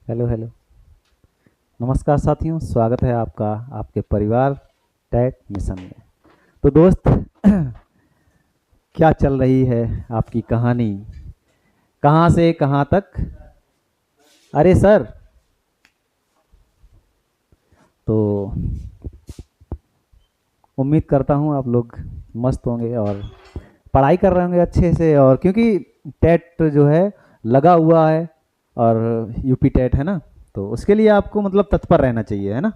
Hello hello. नमस्कार साथियों, स्वागत है आपका आपके परिवार टैग मिशन में। तो दोस्त क्या चल रही है आपकी कहानी, कहाँ से कहाँ तक? अरे सर, तो उम्मीद करता हूँ आप लोग मस्त होंगे और पढ़ाई कर रहे होंगे अच्छे से। और क्योंकि टेट जो है लगा हुआ है और यूपी टेट है ना, तो उसके लिए आपको मतलब तत्पर रहना चाहिए, है ना।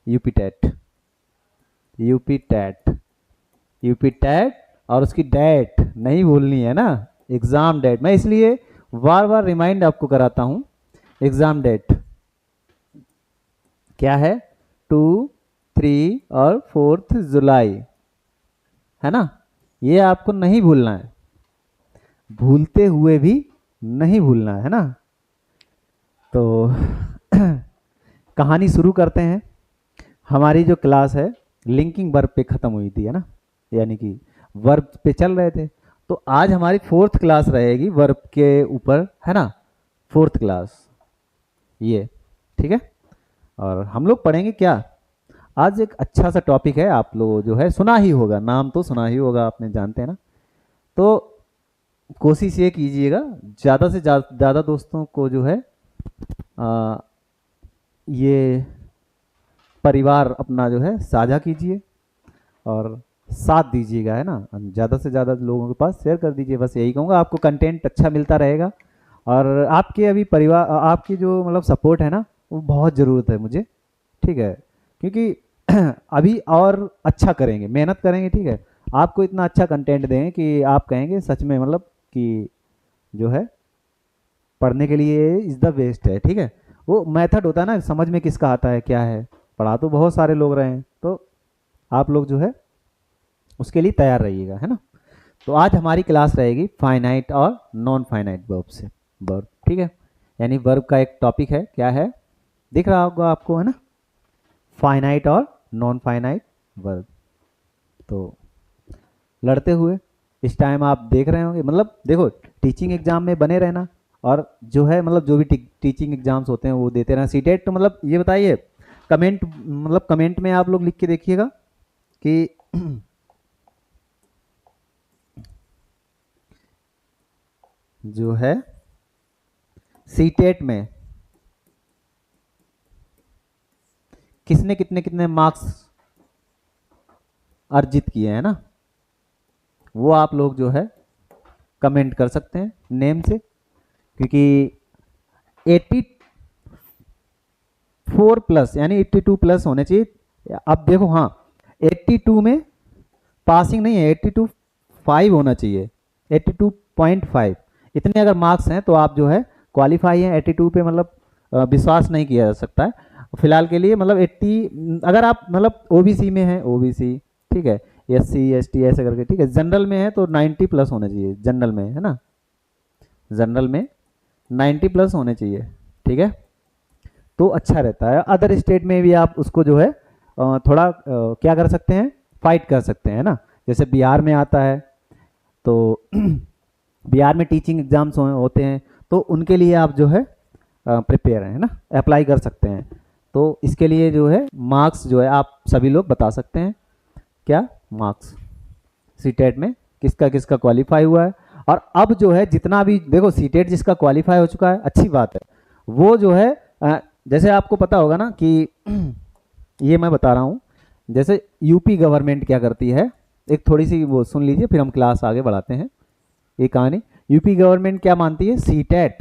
UP TET, UP TET, UP TET और उसकी डेट नहीं भूलनी है ना। एग्ज़ाम डेट मैं इसलिए बार बार रिमाइंड आपको कराता हूँ। एग्ज़ाम डेट क्या है? 2, 3 और 4 जुलाई, है ना। ये आपको नहीं भूलना है, भूलते हुए भी नहीं भूलना है ना। तो कहानी शुरू करते हैं। हमारी जो क्लास है लिंकिंग वर्ब पे ख़त्म हुई थी, है ना, यानी कि वर्ब पे चल रहे थे। तो आज हमारी फोर्थ क्लास रहेगी वर्ब के ऊपर, है ना। फोर्थ क्लास ये, ठीक है। और हम लोग पढ़ेंगे क्या? आज एक अच्छा सा टॉपिक है, आप लोग जो है सुना ही होगा, नाम तो सुना ही होगा, आपने जानते हैं ना। तो कोशिश ये कीजिएगा ज़्यादा से ज़्यादा दोस्तों को जो है आ, ये परिवार अपना जो है साझा कीजिए और साथ दीजिएगा, है ना। ज़्यादा से ज़्यादा लोगों के पास शेयर कर दीजिए, बस यही कहूँगा। आपको कंटेंट अच्छा मिलता रहेगा और आपके अभी परिवार, आपकी जो मतलब सपोर्ट है ना, वो बहुत ज़रूरत है मुझे, ठीक है। क्योंकि अभी और अच्छा करेंगे, मेहनत करेंगे, ठीक है। आपको इतना अच्छा कंटेंट देंगे कि आप कहेंगे सच में, मतलब कि जो है पढ़ने के लिए इज़ द बेस्ट है, ठीक है। वो मेथड होता है ना, समझ में किसका आता है क्या है। पढ़ा तो बहुत सारे लोग रहे हैं, तो आप लोग जो है उसके लिए तैयार रहिएगा, है ना। तो आज हमारी क्लास रहेगी फाइनाइट और नॉन फाइनाइट वर्ब से। वर्ब, ठीक है, यानी वर्ब का एक टॉपिक है, क्या है, दिख रहा होगा आपको, है ना। फाइनाइट और नॉन फाइनाइट वर्ब। तो लड़ते हुए इस टाइम आप देख रहे होंगे, मतलब देखो, टीचिंग एग्जाम में बने रहना और जो है मतलब जो भी टीचिंग एग्जाम्स होते हैं वो देते रहना। सीटेट तो मतलब ये बताइए, कमेंट मतलब कमेंट में आप लोग लिख के देखिएगा कि जो है सीटेट में किसने कितने कितने मार्क्स अर्जित किए हैं ना, वो आप लोग जो है कमेंट कर सकते हैं नेम से। क्योंकि 84+ यानी 82+ होने चाहिए। अब देखो, हाँ, 82 में पासिंग नहीं है, 82.5 होना चाहिए, 82.5। इतने अगर मार्क्स हैं तो आप जो है क्वालिफाई हैं। 82 पे मतलब विश्वास नहीं किया जा सकता है फिलहाल के लिए। मतलब 80 अगर आप मतलब ओबीसी में हैं, ओबीसी, ठीक है, एससी एसटी ऐसे करके, ठीक है। जनरल में है तो 90+ होने चाहिए, जनरल में, है ना। जनरल में 90+ होने चाहिए, ठीक है। तो अच्छा रहता है। अदर स्टेट में भी आप उसको जो है थोड़ा क्या कर सकते हैं, फाइट कर सकते हैं ना। जैसे बिहार में आता है तो बिहार में टीचिंग एग्जाम्स होते हैं, तो उनके लिए आप जो है प्रिपेयर हैं, है ना, अप्लाई कर सकते हैं। तो इसके लिए जो है मार्क्स जो है आप सभी लोग बता सकते हैं, क्या मार्क्स सीटेट में किसका किसका क्वालिफाई हुआ है। और अब जो है जितना भी देखो, सीटेट जिसका क्वालिफाई हो चुका है, अच्छी बात है। वो जो है जैसे आपको पता होगा ना कि ये मैं बता रहा हूँ, जैसे यूपी गवर्नमेंट क्या करती है, एक थोड़ी सी वो सुन लीजिए, फिर हम क्लास आगे बढ़ाते हैं। ये कहानी, यूपी गवर्नमेंट क्या मानती है, C TET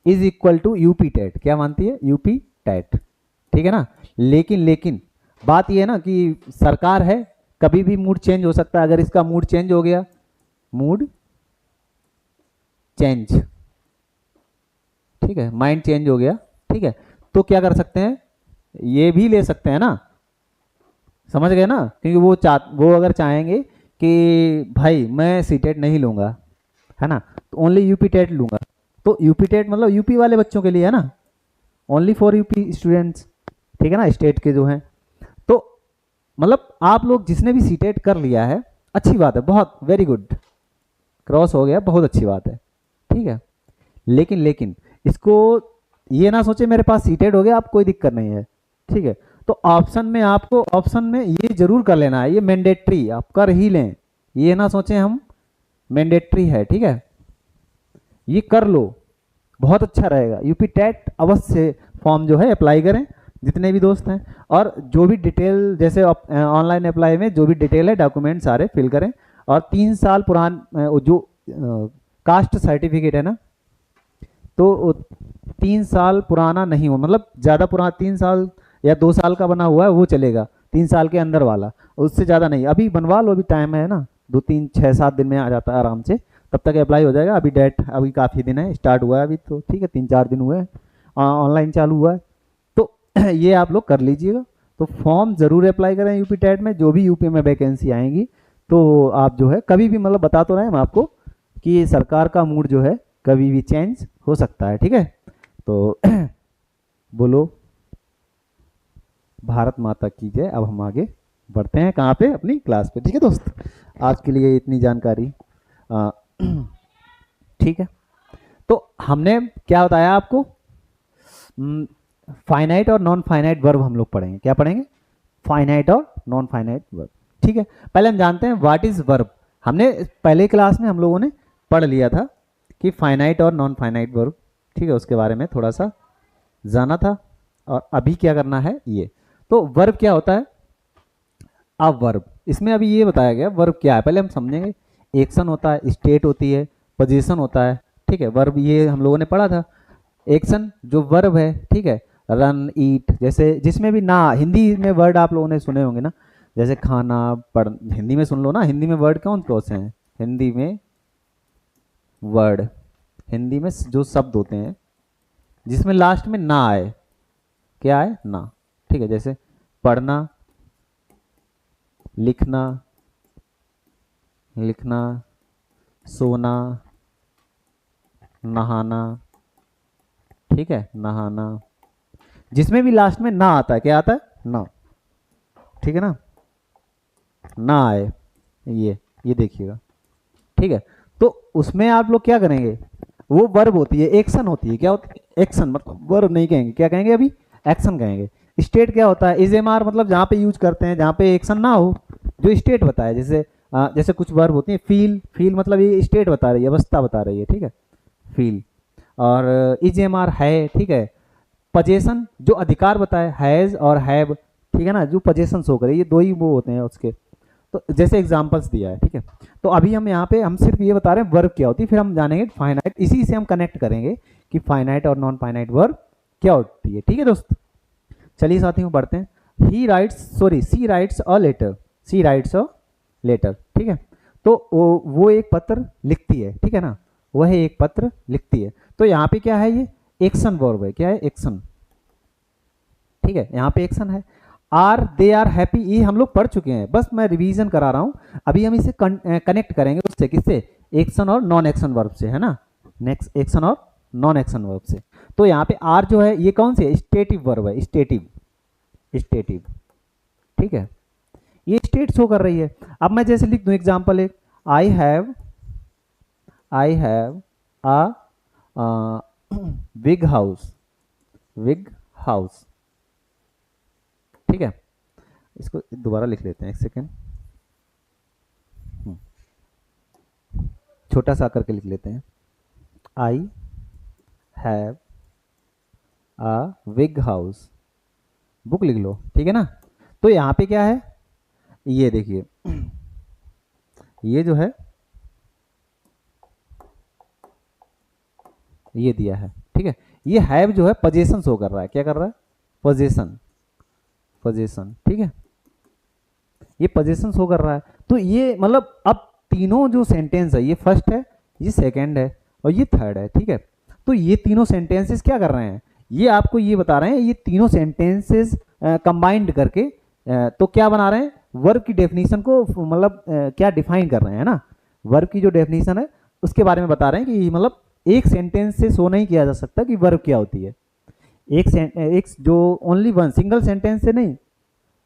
is equal to UP TET. क्या मानती है, यूपी टेट, ठीक है ना। लेकिन लेकिन बात ये है ना कि सरकार है, कभी भी मूड चेंज हो सकता है। अगर इसका मूड चेंज हो गया, मूड चेंज, ठीक है, माइंड चेंज हो गया, ठीक है, तो क्या कर सकते हैं, ये भी ले सकते हैं ना। समझ गए ना, क्योंकि वो अगर चाहेंगे कि भाई मैं सीटेट नहीं लूंगा, है ना, तो ओनली यूपी टेट लूंगा। तो यूपी टेट मतलब यूपी वाले बच्चों के लिए, है ना, ओनली फॉर यूपी स्टूडेंट्स, ठीक है ना, स्टेट के जो हैं। तो मतलब आप लोग जिसने भी सीटेट कर लिया है, अच्छी बात है, बहुत वेरी गुड, क्रॉस हो गया, बहुत अच्छी बात है, ठीक है। लेकिन लेकिन इसको ये ना सोचे मेरे पास सीटेड हो गया, आप कोई दिक्कत नहीं है, ठीक है। तो ऑप्शन में आपको, ऑप्शन में ये जरूर कर लेना है, ये मैंडेटरी आप कर ही लें, ये ना सोचें हम, मैंडेटरी है, ठीक है, ये कर लो, बहुत अच्छा रहेगा। यूपी टेट अवश्य फॉर्म जो है अप्लाई करें, जितने भी दोस्त हैं, और जो भी डिटेल जैसे ऑनलाइन अप्लाई में जो भी डिटेल है डॉक्यूमेंट सारे फिल करें। और 3 साल पुरान जो कास्ट सर्टिफिकेट है ना, तो 3 साल पुराना नहीं हो, मतलब ज़्यादा पुराना 3 साल या 2 साल का बना हुआ है वो चलेगा, 3 साल के अंदर वाला, उससे ज़्यादा नहीं। अभी बनवा लो, अभी टाइम है ना, 2 3 6 7 दिन में आ जाता है आराम से, तब तक अप्लाई हो जाएगा। अभी डेट अभी काफ़ी दिन है, स्टार्ट हुआ है अभी तो, ठीक है, 3 4 दिन हुए हैं, ऑनलाइन चालू हुआ है, तो ये आप लोग कर लीजिएगा। तो फॉर्म ज़रूर अप्लाई करें यूपी टेट में, जो भी यूपी में वैकेंसी आएंगी, तो आप जो है कभी भी, मतलब बता तो रहे हैं हम आपको कि सरकार का मूड जो है कभी भी चेंज हो सकता है, ठीक है। तो बोलो भारत माता की जय। अब हम आगे बढ़ते हैं कहाँ पे, अपनी क्लास पे, ठीक है दोस्त। आज के लिए इतनी जानकारी, अ, ठीक है। तो हमने क्या बताया आपको, फाइनाइट और नॉन फाइनाइट वर्ब हम लोग पढ़ेंगे। क्या पढ़ेंगे? फाइनाइट और नॉन फाइनाइट वर्ब, ठीक है। पहले हम जानते हैं व्हाट इज वर्ब। हमने पहले क्लास में हम लोगों ने पढ़ लिया था कि फाइनाइट और नॉन फाइनाइट वर्ब, ठीक है, उसके बारे में थोड़ा सा जाना था। और अभी क्या करना है, ये तो वर्ब क्या होता है। अब वर्ब, इसमें अभी ये बताया गया वर्ब क्या है, पहले हम समझेंगे। एक्शन होता है, स्टेट होती है, पोजीशन होता है, ठीक है। वर्ब ये हम लोगों ने पढ़ा था। एक्शन जो वर्ब है, ठीक है, रन, ईट, जैसे जिसमें भी ना, हिंदी में वर्ड आप लोगों ने सुने होंगे ना, जैसे खाना, पढ़, हिंदी में सुन लो ना, हिंदी में वर्ड कौन कौन से हैं, हिंदी में वर्ड, हिंदी में जो शब्द होते हैं जिसमें लास्ट में ना आए, क्या आए, ना, ठीक है। जैसे पढ़ना, लिखना, लिखना, सोना, नहाना, ठीक है, नहाना, जिसमें भी लास्ट में ना आता है, क्या आता है, ना, ठीक है ना, ना आए, ये देखिएगा, ठीक है। तो उसमें आप लोग क्या करेंगे, वो वर्ब होती है, एक्शन होती है, क्या होती है, एक्शन, मतलब वर्ब नहीं कहेंगे, क्या कहेंगे अभी, एक्शन कहेंगे। स्टेट क्या होता है, इज एम आर, मतलब जहाँ पे यूज करते हैं जहाँ पे एक्शन ना हो, जो स्टेट बताया, जैसे जैसे कुछ वर्ब होती है, फील, फील मतलब ये स्टेट बता रही है, अवस्था बता रही है, ठीक है, फील। और इज एम आर है, ठीक है। पजेशन जो अधिकार बताए, हैज और हैव, ठीक है ना, जो पजेशन शो करे, ये दो ही वो होते हैं उसके, तो जैसे एग्जांपल्स दिया है, ठीक है। तो अभी हम यहाँ पे हम सिर्फ ये बता रहे हैं वर्ब क्या होती है, फिर हम जानेंगे फाइनाइट, इसी से हम कनेक्ट करेंगे कि फाइनाइट और नॉन फाइनाइट वर्ब क्या होती है, ठीक है दोस्त। चलिए साथियों बढ़ते हैं। He writes, sorry, she writes a letter, she writes a letter, ठीक है। तो वो एक पत्र लिखती है, ठीक है ना, वह एक पत्र लिखती है। तो यहाँ पे क्या है, ये एक्शन वर्ब है, क्या है, एक्शन, ठीक है, यहाँ पे एक्शन है। आर, दे आर हैप्पी, ये हम लोग पढ़ चुके हैं, बस मैं रिवीजन करा रहा हूँ। अभी हम इसे कनेक्ट करेंगे उससे, किससे, एक्शन और नॉन एक्शन वर्ब से, है ना, नेक्स्ट एक्शन और नॉन एक्शन वर्ब से। तो यहाँ पे आर जो है ये कौन सी है, स्टेटिव वर्ब है, स्टेटिव, स्टेटिव, ठीक है, ये स्टेट शो कर रही है। अब मैं जैसे लिख दूं एग्जांपल एक, I have a big house, big house, ठीक है। इसको दोबारा लिख लेते हैं, एक सेकेंड, छोटा सा करके लिख लेते हैं। I have a big house, book लिख लो, ठीक है ना। तो यहाँ पे क्या है, ये देखिए, ये जो है ये दिया है, ठीक है। ये हैव जो है पोजीशन शो कर रहा है, क्या कर रहा है, पोजीशन, पोजीशन, ठीक है, ये पोजीशन शो कर रहा है। तो ये मतलब अब तीनों जो सेंटेंस है, ये फर्स्ट है, ये सेकंड है और ये थर्ड है, ठीक है। तो ये तीनों सेंटेंसेस क्या कर रहे हैं, ये आपको ये बता रहे हैं, ये तीनों सेंटेंसेस कंबाइंड करके तो क्या बना रहे हैं, वर्ब की डेफिनेशन को, मतलब क्या डिफाइन कर रहे हैं ना, वर्ब की जो डेफिनेशन है उसके बारे में बता रहे हैं कि मतलब एक सेंटेंस से शो नहीं किया जा सकता कि वर्ब क्या होती है। एक जो ओनली वन सिंगल सेंटेंस से नहीं,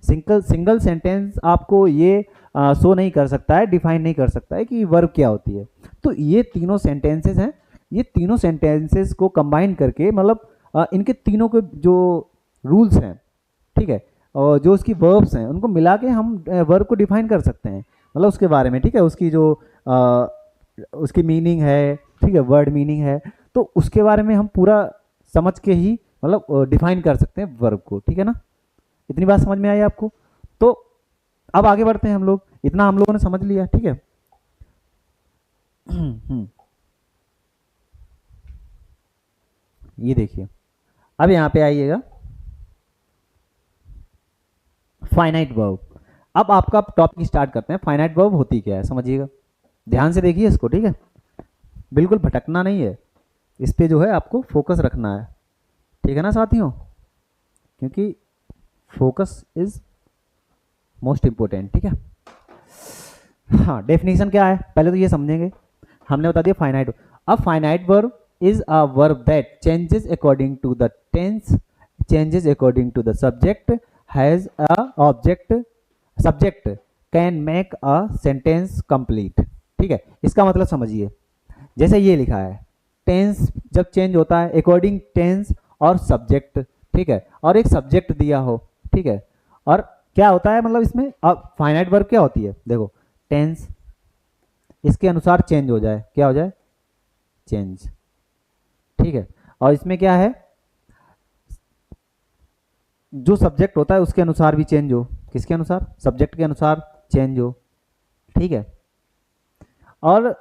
सिंगल सेंटेंस आपको ये शो नहीं कर सकता है, डिफाइन नहीं कर सकता है कि वर्ब क्या होती है। तो ये तीनों सेंटेंसेस हैं ये तीनों सेंटेंसेस को कंबाइन करके मतलब इनके तीनों के जो रूल्स हैं, ठीक है, और जो उसकी वर्ब्स हैं उनको मिला के हम वर्ब को डिफाइन कर सकते हैं, मतलब उसके बारे में, ठीक है, उसकी जो उसकी मीनिंग है, ठीक है, वर्ड मीनिंग है, तो उसके बारे में हम पूरा समझ के ही मतलब डिफाइन कर सकते हैं वर्ब को, ठीक है ना। इतनी बात समझ में आई आपको? तो अब आगे बढ़ते हैं हम लोग, इतना हम लोगों ने समझ लिया, ठीक है। ये देखिए, अब यहाँ पे आइएगा, फाइनाइट वर्ब। अब आपका टॉपिक स्टार्ट करते हैं। फाइनाइट वर्ब होती क्या है समझिएगा, ध्यान से देखिए इसको, ठीक है, बिल्कुल भटकना नहीं है, इस पे जो है आपको फोकस रखना है, ठीक है ना साथियों, क्योंकि फोकस इज मोस्ट इंपॉर्टेंट, ठीक है। हाँ, डेफिनेशन क्या है पहले तो ये समझेंगे। हमने बता दिया फाइनाइट। अब finite verb is a verb that changes according to the tense, changes according to the subject, has a object, subject can make a sentence complete, ठीक है। इसका मतलब समझिए, जैसे ये लिखा है, टेंस जब चेंज होता है अकॉर्डिंग टेंस और सब्जेक्ट, ठीक है, और एक सब्जेक्ट दिया हो, ठीक है, और क्या होता है मतलब इसमें, अब फाइनाइट वर्ब क्या होती है, देखो, टेंस इसके अनुसार चेंज हो जाए, क्या हो जाए, चेंज, ठीक है, और इसमें क्या है, जो सब्जेक्ट होता है उसके अनुसार भी चेंज हो, किसके अनुसार, सब्जेक्ट के अनुसार चेंज हो, ठीक है, और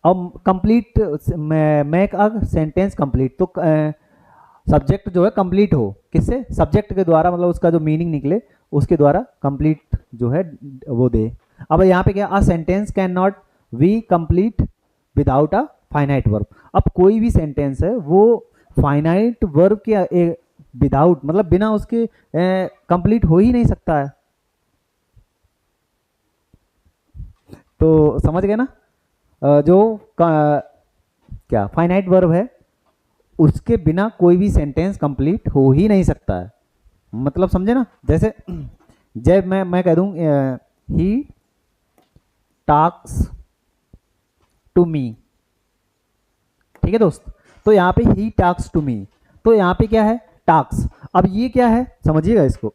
अब complete make a sentence complete, तो सब्जेक्ट जो है कंप्लीट हो, किससे, सब्जेक्ट के द्वारा, मतलब उसका जो मीनिंग निकले उसके द्वारा कंप्लीट जो है वो दे। अब यहाँ पे क्या, a sentence can not be complete without a finite verb. अब कोई भी सेंटेंस है वो फाइनाइट वर्ब के विदाउट, मतलब बिना उसके कंप्लीट हो ही नहीं सकता है। तो समझ गए ना, जो क्या फाइनाइट वर्ब है उसके बिना कोई भी सेंटेंस कंप्लीट हो ही नहीं सकता है, मतलब समझे ना। जैसे जब मैं कह दूं ही टॉक्स टू मी, ठीक है दोस्त, तो यहाँ पे ही टॉक्स टू मी, तो यहाँ पे क्या है, टॉक्स। अब ये क्या है समझिएगा इसको,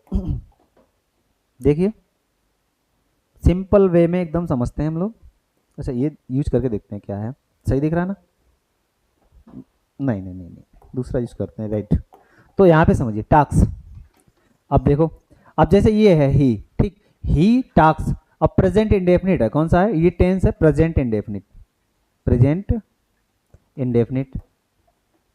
देखिए सिंपल वे में एकदम समझते हैं हम लोग। अच्छा, ये यूज करके देखते हैं क्या है, सही दिख रहा है ना, नहीं नहीं नहीं नहीं, दूसरा यूज करते हैं, राइट। तो यहाँ पे समझिए टॉक्स, अब देखो, अब जैसे ये है ही, ठीक, ही टॉक्स, अब प्रेजेंट इंडेफिनिट है, कौन सा है, ये टेंस है प्रेजेंट इंडेफिनिट, प्रेजेंट इंडेफिनिट,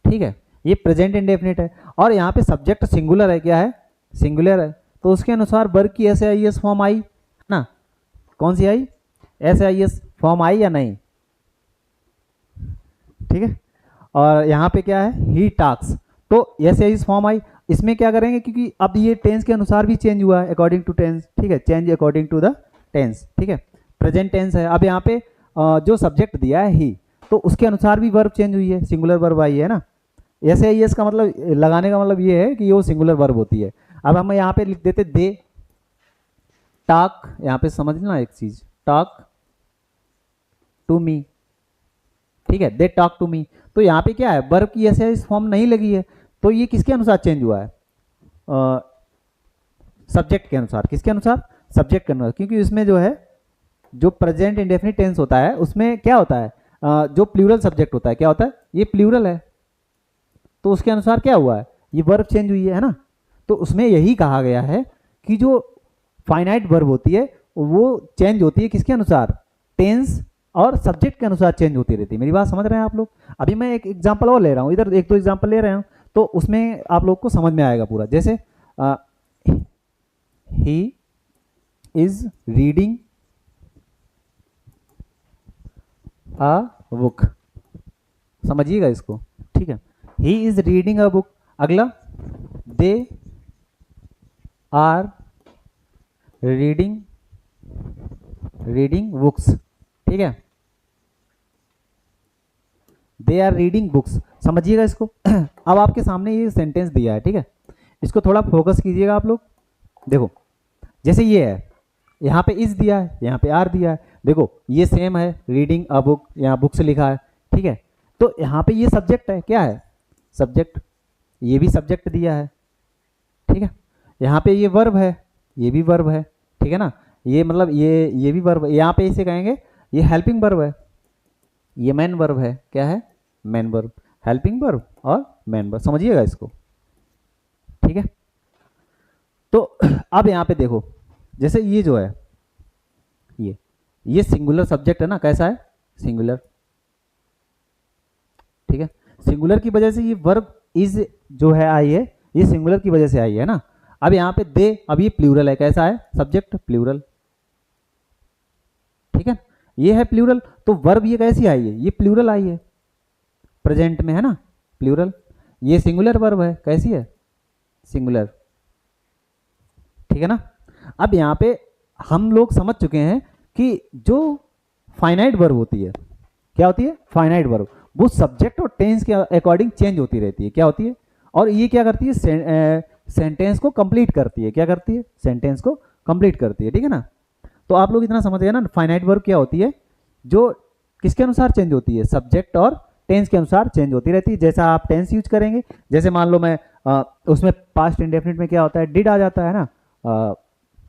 ठीक है, ये प्रेजेंट इंडेफिनिट है, और यहाँ पे सब्जेक्ट सिंगुलर है, क्या है, सिंगुलर है, तो उसके अनुसार वर्ब की S I S form I है ना, कौन सी आई, S I S form I या नहीं, ठीक है, और यहाँ पे क्या है, ही टॉक्स, तो S I S form I, इसमें क्या करेंगे, क्योंकि अब ये टेंस के अनुसार भी चेंज हुआ है अकॉर्डिंग टू टेंस, ठीक है, change according to the tense, ठीक है, प्रेजेंट टेंस है, अब यहाँ पे जो सब्जेक्ट दिया है ही, तो उसके अनुसार भी वर्ब चेंज हुई है, सिंगुलर वर्ब आई है ना, एस आई एस का मतलब लगाने का मतलब ये है कि वो सिंगुलर वर्ब होती है। अब हम यहाँ पे लिख देते दे टॉक, यहाँ पे समझना एक चीज, टॉक टू मी, ठीक है, दे टॉक टू मी, तो यहाँ पे क्या है, वर्ब की एस आई एस फॉर्म नहीं लगी है, तो ये किसके अनुसार चेंज हुआ है, सब्जेक्ट के अनुसार, किसके अनुसार, सब्जेक्ट के अनुसार, क्योंकि इसमें जो है जो प्रेजेंट इंडेफिनिट टेंस होता है उसमें क्या होता है, जो प्लूरल सब्जेक्ट होता है, क्या होता है, ये प्लूरल है, तो उसके अनुसार क्या हुआ है, ये वर्ब चेंज हुई है ना, तो उसमें यही कहा गया है कि जो फाइनाइट वर्ब होती है वो चेंज होती है किसके अनुसार, टेंस और सब्जेक्ट के अनुसार चेंज होती रहती है। मेरी बात समझ रहे हैं आप लोग? अभी मैं एक एग्जांपल और ले रहा हूँ, इधर एक दो एग्जांपल ले रहे हूँ, तो उसमें आप लोग को समझ में आएगा पूरा। जैसे he is reading a book, समझिएगा इसको, ठीक है, he is reading a book. अगला, they are reading, reading books, ठीक है, दे आर रीडिंग बुक्स, समझिएगा इसको। अब आपके सामने ये सेंटेंस दिया है, ठीक है, इसको थोड़ा फोकस कीजिएगा आप लोग। देखो जैसे ये है, यहाँ पे इज दिया है, यहाँ पे आर दिया है, देखो ये सेम है, रीडिंग अ बुक, यहाँ बुक्स लिखा है, ठीक ठीक है। तो यहाँ पे ये सब्जेक्ट है, क्या है, सब्जेक्ट, ये भी सब्जेक्ट दिया है, ठीक है। यहाँ पे ये वर्ब है, ये भी वर्ब है, ठीक है ना, ये मतलब ये भी वर्ब है, यहाँ पे इसे कहेंगे ये हेल्पिंग वर्ब है, ये मेन वर्ब है, क्या है, मेन वर्ब, हेल्पिंग वर्ब और मेन वर्ब, समझिएगा इसको, ठीक है। तो अब यहाँ पे देखो, जैसे ये जो है, ये सिंगुलर सब्जेक्ट है ना, कैसा है, सिंगुलर, ठीक है। सिंगुलर की वजह से ये वर्ब इज जो है आई है, ये सिंगुलर की वजह से आई है ना। अब यहाँ पे दे, अब ये प्लूरल है, कैसा है, सब्जेक्ट प्लूरल, ठीक है, ये है प्लूरल, तो वर्ब ये कैसी आई है, ये प्लूरल आई है, प्रेजेंट में है ना, प्लूरल। ये सिंगुलर वर्ब है, कैसी है, सिंगुलर, ठीक है ना। अब यहाँ पे हम लोग समझ चुके हैं कि जो फाइनाइट वर्ब होती है, क्या होती है, फाइनाइट वर्ब, वो सब्जेक्ट और टेंस के अकॉर्डिंग चेंज होती रहती है, क्या होती है, और ये क्या करती है, सेंटेंस को कंप्लीट करती है, क्या करती है, सेंटेंस को कंप्लीट करती है, ठीक है ना। तो आप लोग इतना समझ गए ना, फाइनाइट वर्ब क्या होती है, जो किसके अनुसार चेंज होती है, सब्जेक्ट और टेंस के अनुसार चेंज होती रहती है। जैसा आप टेंस यूज करेंगे, जैसे मान लो मैं उसमें पास्ट इंडेफिनिट में क्या होता है, डिड आ जाता है ना,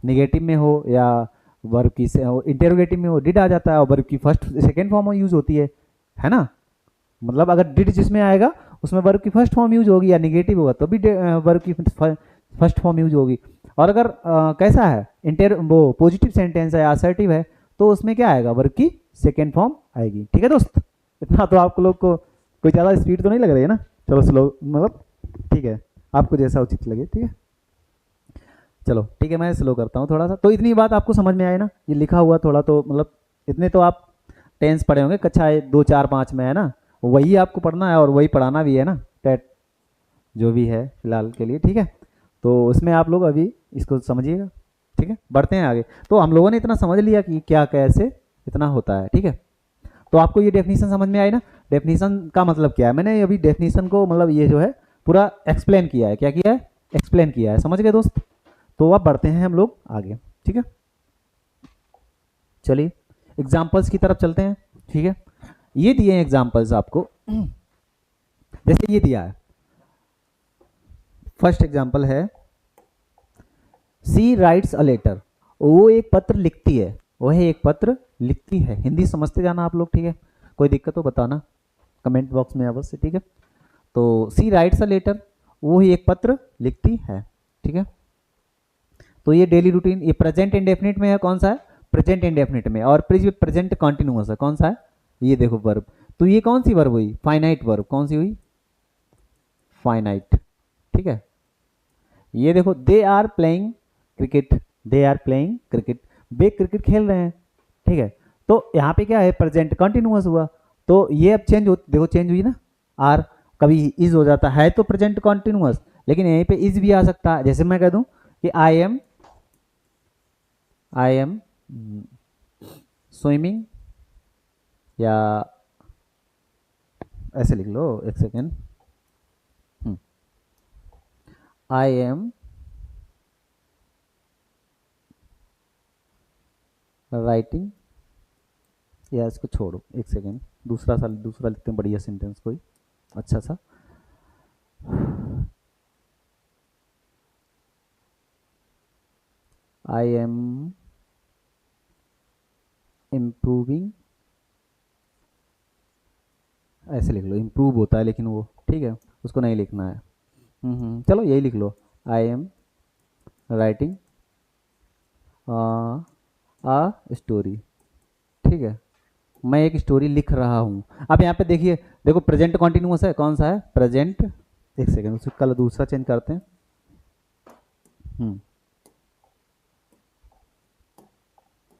निगेटिव में हो या वर्ब की इंटेरोगेटिव में हो, डिड आ जाता है, और वर्ब की फर्स्ट सेकेंड फॉर्म यूज होती है ना, मतलब अगर डिड जिसमें आएगा उसमें वर्ब की फर्स्ट फॉर्म यूज होगी, या निगेटिव होगा तो भी वर्ब की फर्स्ट फॉर्म यूज होगी। और अगर कैसा है, वो पॉजिटिव सेंटेंस है, असर्टिव है, तो उसमें क्या आएगा, वर्ब की सेकेंड फॉर्म आएगी, ठीक है दोस्त। इतना तो आप लोग को कोई ज़्यादा स्पीड तो नहीं लग रही है ना, चलो स्लो, मतलब ठीक है, आपको जैसा उचित लगे, ठीक है। चलो ठीक है, मैं स्लो करता हूँ थोड़ा सा। तो इतनी बात आपको समझ में आए ना, ये लिखा हुआ थोड़ा तो मतलब इतने तो आप टेंस पढ़े होंगे कक्षा 2, 4, 5 में, है ना, वही आपको पढ़ना है और वही पढ़ाना भी है ना, टेट जो भी है फिलहाल के लिए, ठीक है। तो उसमें आप लोग अभी इसको समझिएगा, ठीक है, बढ़ते हैं आगे। तो हम लोगों ने इतना समझ लिया कि क्या कैसे इतना होता है, ठीक है। तो आपको ये डेफिनेशन समझ में आई ना, डेफिनेशन का मतलब क्या है, मैंने अभी डेफिनेशन को मतलब ये जो है पूरा एक्सप्लेन किया है, क्या किया है, एक्सप्लेन किया है, समझ गए दोस्त। तो अब बढ़ते हैं हम लोग आगे, ठीक है, चलिए एग्जाम्पल्स की तरफ चलते हैं, ठीक है। ये दिए हैं एग्जाम्पल्स आपको, जैसे ये दिया है, फर्स्ट एग्जाम्पल है, सी राइट्स अ लेटर, वो एक पत्र लिखती है, वह एक पत्र लिखती है, हिंदी समझते जाना आप लोग, ठीक है, कोई दिक्कत हो बताना कमेंट बॉक्स में अवश्य, ठीक है। तो सी राइट्स अ लेटर, वो ही एक पत्र लिखती है, ठीक है। तो ये डेली रूटीन, ये प्रेजेंट इंडेफिनिट में है, कौन सा है, प्रेजेंट इंडेफिनिट में, और प्रेजेंट कॉन्टिन्यूअस है, कौन सा है, ये देखो वर्ब, तो ये कौन सी वर्ब हुई, फाइनाइट वर्ब, कौन सी हुई, फाइनाइट, ठीक है। ये देखो, they are playing cricket, they are playing cricket, वे क्रिकेट खेल रहे हैं, ठीक है। तो यहाँ पे क्या है, प्रेजेंट कंटिन्यूअस हुआ, तो ये अब चेंज हो, देखो चेंज हुई ना, आर कभी इज हो जाता है, तो प्रेजेंट कंटिन्यूअस, लेकिन यहीं पे इज भी आ सकता है, जैसे मैं कह दूं कि आई एम स्विमिंग, या ऐसे लिख लो, एक सेकेंड, आई एम राइटिंग, या इसको छोड़ो एक सेकेंड, दूसरा लिखते हैं बढ़िया सेंटेंस कोई अच्छा सा, आई एम इम्प्रूविंग, ऐसे लिख लो, इम्प्रूव होता है लेकिन वो, ठीक है, उसको नहीं लिखना है, चलो यही लिख लो, I am writing a story, ठीक है, मैं एक स्टोरी लिख रहा हूँ। अब यहाँ पे देखिए, देखो प्रेजेंट कॉन्टिन्यूअस है, कौन सा है, प्रेजेंट, एक सेकेंड उसको कल दूसरा चेंज करते हैं,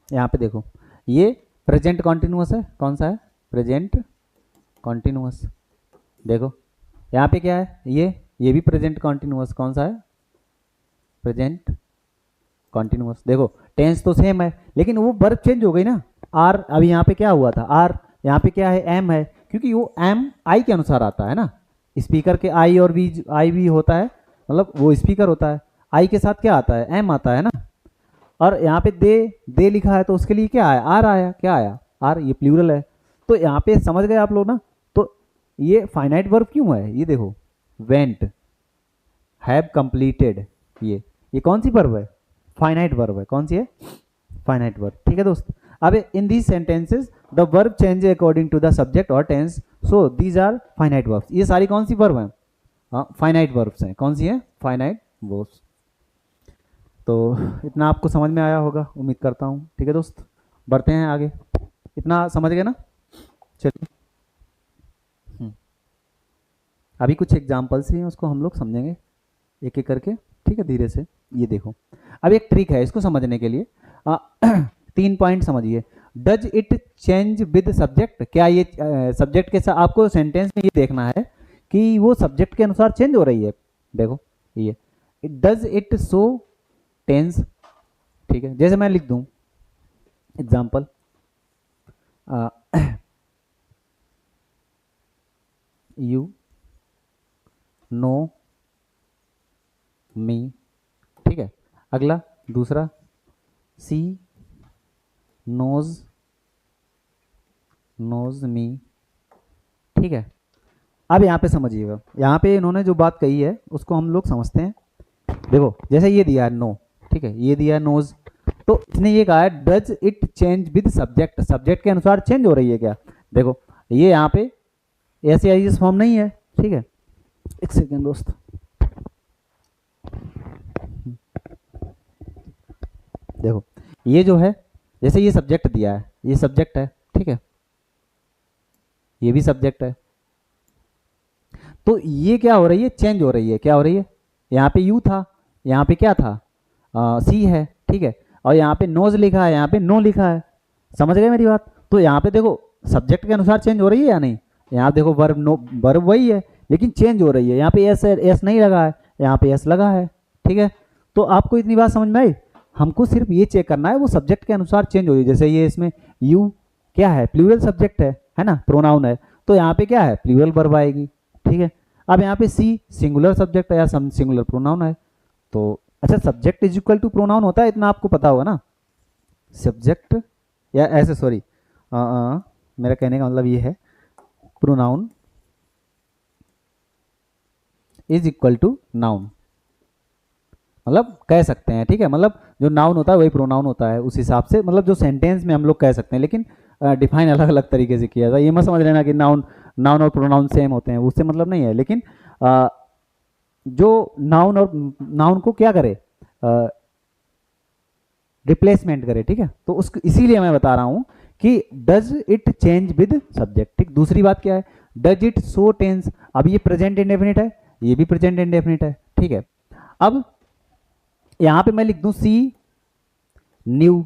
यहाँ पे देखो, ये प्रेजेंट कॉन्टिन्यूअस है, कौन सा है, प्रेजेंट कॉन्टिन्यूअस, देखो यहाँ पे क्या है, ये भी प्रेजेंट कॉन्टिन्यूअस, कौन सा है, प्रेजेंट कॉन्टिन्यूअस, देखो टेंस तो सेम है, लेकिन वो वर्ब चेंज हो गई ना, आर, अभी यहाँ पे क्या हुआ था, आर, यहाँ पे क्या है, एम है, क्योंकि वो एम आई के अनुसार आता है ना, स्पीकर के आई और वी, आई भी होता है, मतलब वो स्पीकर होता है, आई के साथ क्या आता है, एम आता है ना, और यहाँ पे दे लिखा है, तो उसके लिए क्या आया, आर आया, क्या आया, आर, ये प्लूरल है। तो यहाँ पे समझ गए आप लोग ना, ये फाइनाइट वर्ब क्यों है, ये देखो, वेंट, हैव कंप्लीटेड, ये कौन सी वर्ब है, फाइनाइट वर्ब है, कौन सी है, फाइनाइट वर्ब। ठीक है दोस्त। अब in these sentences the verb change according to the subject और tense, so these are finite verbs. ये सारी कौन सी वर्ब हैं, हाँ फाइनाइट वर्ब्स हैं। कौन सी है, फाइनाइट वर्ब्स। तो इतना आपको समझ में आया होगा उम्मीद करता हूँ। ठीक है दोस्त, बढ़ते हैं आगे। इतना समझ गए ना, चलिए। अभी कुछ एग्जाम्पल्स भी हैं, उसको हम लोग समझेंगे एक एक करके, ठीक है, धीरे से। ये देखो, अब एक ट्रिक है इसको समझने के लिए। 3 पॉइंट समझिए। Does it change with subject, क्या ये सब्जेक्ट के साथ, आपको सेंटेंस में ये देखना है कि वो सब्जेक्ट के अनुसार चेंज हो रही है। देखो ये, डज इट शो टेंस, ठीक है, जैसे मैं लिख दूं एग्जाम्पल, यू नो मी, ठीक है। अगला दूसरा, सी नोज मी, ठीक है। अब यहाँ पे समझिएगा, यहाँ पे इन्होंने जो बात कही है उसको हम लोग समझते हैं। देखो जैसे ये दिया है नो, ठीक है, ये दिया है नोज, तो इसने ये कहा है does it change with subject, subject के अनुसार चेंज हो रही है क्या। देखो ये यहाँ पे ऐसे आई फॉर्म नहीं है, ठीक है। एक सेकेंड दोस्त, देखो ये जो है, जैसे ये सब्जेक्ट दिया है, ये सब्जेक्ट है, ठीक है, ये भी सब्जेक्ट है, तो ये क्या हो रही है, चेंज हो रही है। क्या हो रही है, यहाँ पे यू था, यहाँ पे क्या था, सी है, ठीक है, और यहाँ पे नोज लिखा है, यहाँ पे नो लिखा है। समझ गए मेरी बात। तो यहाँ पे देखो सब्जेक्ट के अनुसार चेंज हो रही है या नहीं, यहाँ देखो वर्ब नो, वर्ब वही है लेकिन चेंज हो रही है। यहाँ पे एस है, एस नहीं लगा है, यहाँ पे एस लगा है, ठीक है। तो आपको इतनी बात समझ में आई। हमको सिर्फ ये चेक करना है वो सब्जेक्ट के अनुसार चेंज हो रही है। जैसे ये इसमें यू क्या है, प्लूरल सब्जेक्ट है ना, प्रोनाउन है, तो यहाँ पे क्या है, प्लूरल वर्ब आएगी, ठीक है। अब यहाँ पे सी सिंगुलर सब्जेक्ट है या सिंगुलर प्रोनाउन है, तो अच्छा subject is equal to pronoun होता है, इतना आपको पता होगा ना। सब्जेक्ट या ऐसे, सॉरी, मेरा कहने का मतलब ये है, pronoun is equal to noun, मतलब कह सकते हैं, ठीक है। मतलब जो नाउन होता है वही प्रोनाउन होता है, उस हिसाब से मतलब जो सेंटेंस में हम लोग कह सकते हैं, लेकिन डिफाइन अलग अलग तरीके से किया था। ये मत समझ लेना कि नाउन नाउन और प्रोनाउन सेम होते हैं, उससे मतलब नहीं है। लेकिन जो नाउन और नाउन को क्या करे, रिप्लेसमेंट करे, ठीक है। तो उसको इसीलिए मैं बता रहा हूं कि does it change with subject, ठीक। दूसरी बात क्या है, डज इट शो टेंस, अब ये प्रेजेंट इंडेफिनिट है, ये भी प्रेजेंट इंडेफिनिट है, ठीक है। अब यहां पे मैं लिख दूं सी न्यू,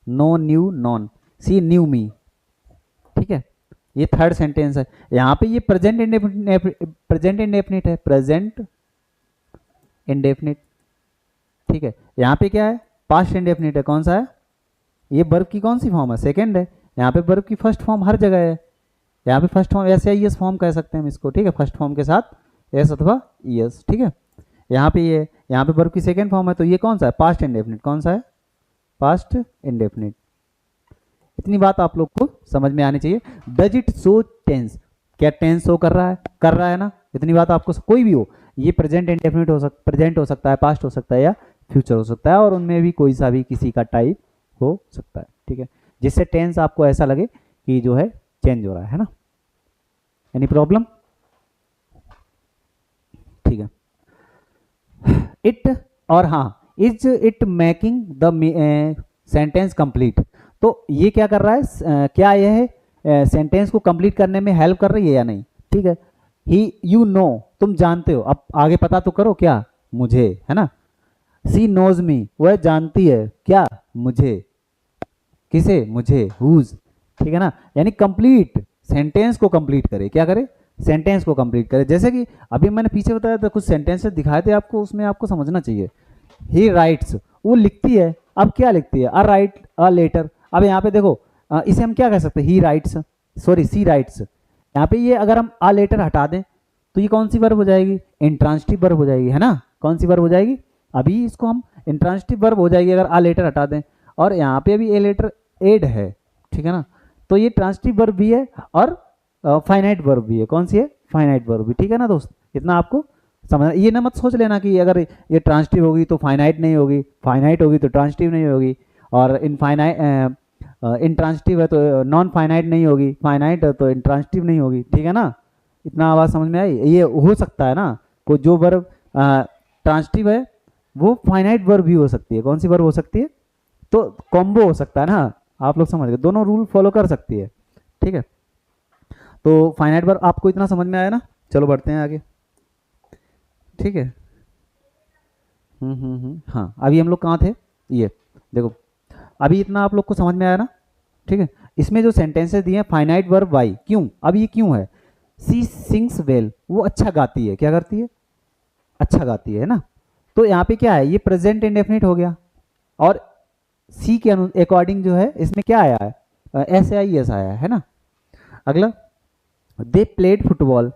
नो न्यू नॉन, सी न्यू मी, ठीक है। ये थर्ड सेंटेंस है। यहां पे ये प्रेजेंट इंडेफिनिट है, प्रेजेंट इंडेफिनिट, ठीक है। यहां पे क्या है, पास्ट इंडेफिनिट है, कौन सा है, ये वर्ब की कौन सी फॉर्म है, सेकंड है। यहाँ पे वर्ब की फर्स्ट फॉर्म हर जगह है, यहाँ पे फर्स्ट फॉर्म ऐसे आई एस फॉर्म कह सकते हैं हम इसको, ठीक है, फर्स्ट फॉर्म के साथ एस अथवा ईएस, ठीक है। यहाँ पे ये, यहाँ पे वर्ब की सेकंड फॉर्म है, तो ये कौन सा है, पास्ट इंडेफिनिट, कौन सा है, पास्ट इंडेफिनिट। इतनी बात आप लोग को समझ में आनी चाहिए। डज इट शो टेंस, क्या टेंस शो कर रहा है ना, इतनी बात आपको, कोई भी हो, ये प्रेजेंट इंडेफिनिट हो सकता, प्रेजेंट हो सकता है, पास्ट हो सकता है या फ्यूचर हो सकता है, और उनमें भी कोई सा भी किसी का टाइप हो सकता है, ठीक है, जिससे टेंस आपको ऐसा लगे कि जो है चेंज हो रहा है ना। एनी प्रॉब्लम, ठीक है। इट और हाँ, is it making the sentence complete, तो ये क्या कर रहा है, क्या यह सेंटेंस को कंप्लीट करने में हेल्प कर रही है या नहीं, ठीक है। ही यू नो, तुम जानते हो, अब आगे पता तो करो क्या, मुझे, है ना। सी नोज मी, वह जानती है क्या, मुझे, किसे, मुझे, हुज, ठीक है ना। यानी कंप्लीट, सेंटेंस को कंप्लीट करे, क्या करे, सेंटेंस को कंप्लीट करे। जैसे कि अभी मैंने पीछे बताया था, कुछ सेंटेंसेस दिखाए थे आपको, उसमें आपको समझना चाहिए। ही राइट्स, वो लिखती है, अब क्या लिखती है, अ राइट अ लेटर। अब यहाँ पे देखो, इसे हम क्या कह सकते हैं, he writes, sorry she writes. यहाँ पे ये अगर हम अ लेटर हटा दें तो ये कौन सी वर्ब हो जाएगी, इंट्रांसिटिव वर्ब हो जाएगी, है ना। कौन सी वर्ब हो जाएगी, अभी इसको हम इंट्रांसिटिव वर्ब हो जाएगी अगर अ लेटर हटा दें, और यहाँ पे अभी ए लेटर एड है, ठीक है ना। तो ये ट्रांसिटिव वर्ब भी है और फाइनाइट वर्ब भी है। कौन सी है? फाइनाइट वर्ब भी। ठीक है ना दोस्त, इतना आपको समझना। ये ना मत सोच लेना कि अगर ये ट्रांसटिव होगी तो फाइनाइट नहीं होगी, फाइनाइट होगी तो ट्रांसटिव नहीं होगी, और इनफाइनाइट इंट्रांसिटिव है तो नॉन फाइनाइट नहीं होगी, फाइनाइट है तो इंट्रांसिटिव नहीं होगी। ठीक है ना, इतना आवाज़ समझ में आई? ये हो सकता है ना, को जो वर्ब ट्रांसटिव है वो फाइनाइट वर्ब भी हो सकती है। कौन सी वर्ब हो सकती है? तो कॉम्बो हो सकता है ना। आप लोग समझ गए, दोनों रूल फॉलो कर सकती है। ठीक है, तो फाइनाइट वर्ब आपको इतना समझ में आया ना। चलो बढ़ते हैं आगे। ठीक है। हाँ, अभी हम लोग कहाँ थे? ये देखो, अभी इतना आप लोग को समझ में आया ना। ठीक है, इसमें जो सेंटेंसेस दिए हैं, फाइनाइट वर्ब वाई, क्यों? अब ये क्यों है? सी सिंग्स वेल, वो अच्छा गाती है। क्या करती है? अच्छा गाती है ना। तो यहाँ पे क्या है, ये प्रेजेंट इंडेफिनिट हो गया, और सी के अकॉर्डिंग जो है इसमें क्या आया है? एस आई एस आया है ना। अगला, दे प्लेड फुटबॉल,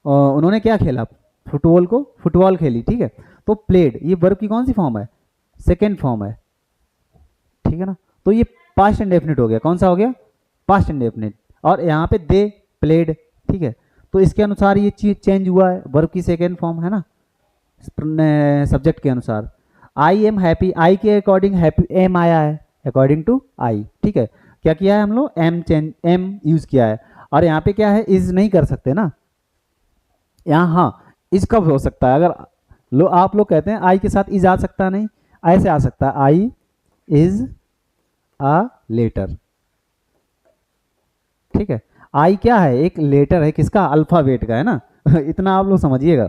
उन्होंने क्या खेला? फुटबॉल को, फुटबॉल खेली। ठीक है, तो प्लेड ये वर्ब की कौन सी फॉर्म है? सेकेंड फॉर्म है। ठीक है ना, तो ये पास्ट इंडेफिनिट हो गया। कौन सा हो गया? Past indefinite. और यहाँ पे दे प्लेड। ठीक है, तो इसके अनुसार ये चीज चेंज हुआ है, वर्ब की सेकेंड फॉर्म है ना, सब्जेक्ट के अनुसार। आई एम हैप्पी, आई के अकॉर्डिंग हैप्पी एम आया है, अकॉर्डिंग टू आई। ठीक है, क्या किया है हम लोग? एम चेंज, एम यूज किया है। और यहाँ पे क्या है, इज नहीं कर सकते ना यहाँ। हाँ, इज कब हो सकता है? अगर आप लोग कहते हैं आई के साथ इज आ सकता नहीं, ऐसे आ सकता है, आई इज अ लेटर। ठीक है, आई क्या है? एक लेटर है, किसका? अल्फाबेट का है ना। इतना आप लोग समझिएगा,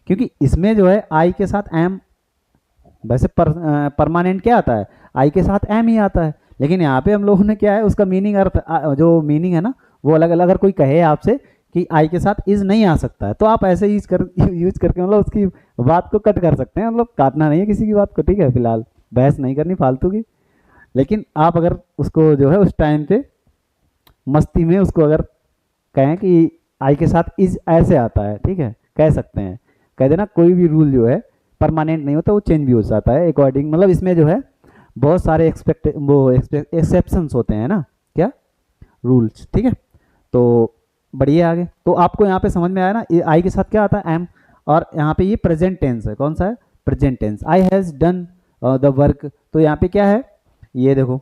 क्योंकि इसमें जो है आई के साथ एम, वैसे परमानेंट क्या आता है? आई के साथ एम ही आता है, लेकिन यहाँ पे हम लोगों ने क्या है, उसका मीनिंग, अर्थ, जो मीनिंग है ना, वो अलग अलग। अगर कोई कहे आपसे कि आई के साथ इज नहीं आ सकता है, तो आप ऐसे यूज करके मतलब उसकी बात को कट कर सकते हैं। मतलब काटना नहीं है किसी की बात को। ठीक है, फिलहाल बहस नहीं करनी फालतू की। लेकिन आप अगर उसको जो है उस टाइम पे मस्ती में उसको अगर कहें कि आई के साथ इज ऐसे आता है, ठीक है, कह सकते हैं। कह देना, कोई भी रूल जो है परमानेंट नहीं होता, वो चेंज भी हो जाता है अकॉर्डिंग, मतलब इसमें जो है बहुत सारे एक्सेप्शंस होते हैं ना, क्या? रूल्स। ठीक है, तो बढ़िए आगे। तो आपको यहाँ पे समझ में आया ना, आई के साथ क्या आता है? एम। और यहाँ पे ये प्रेजेंट टेंस है। कौन सा है? Present tense. I has done the work, तो यहाँ पे क्या है? ये देखो,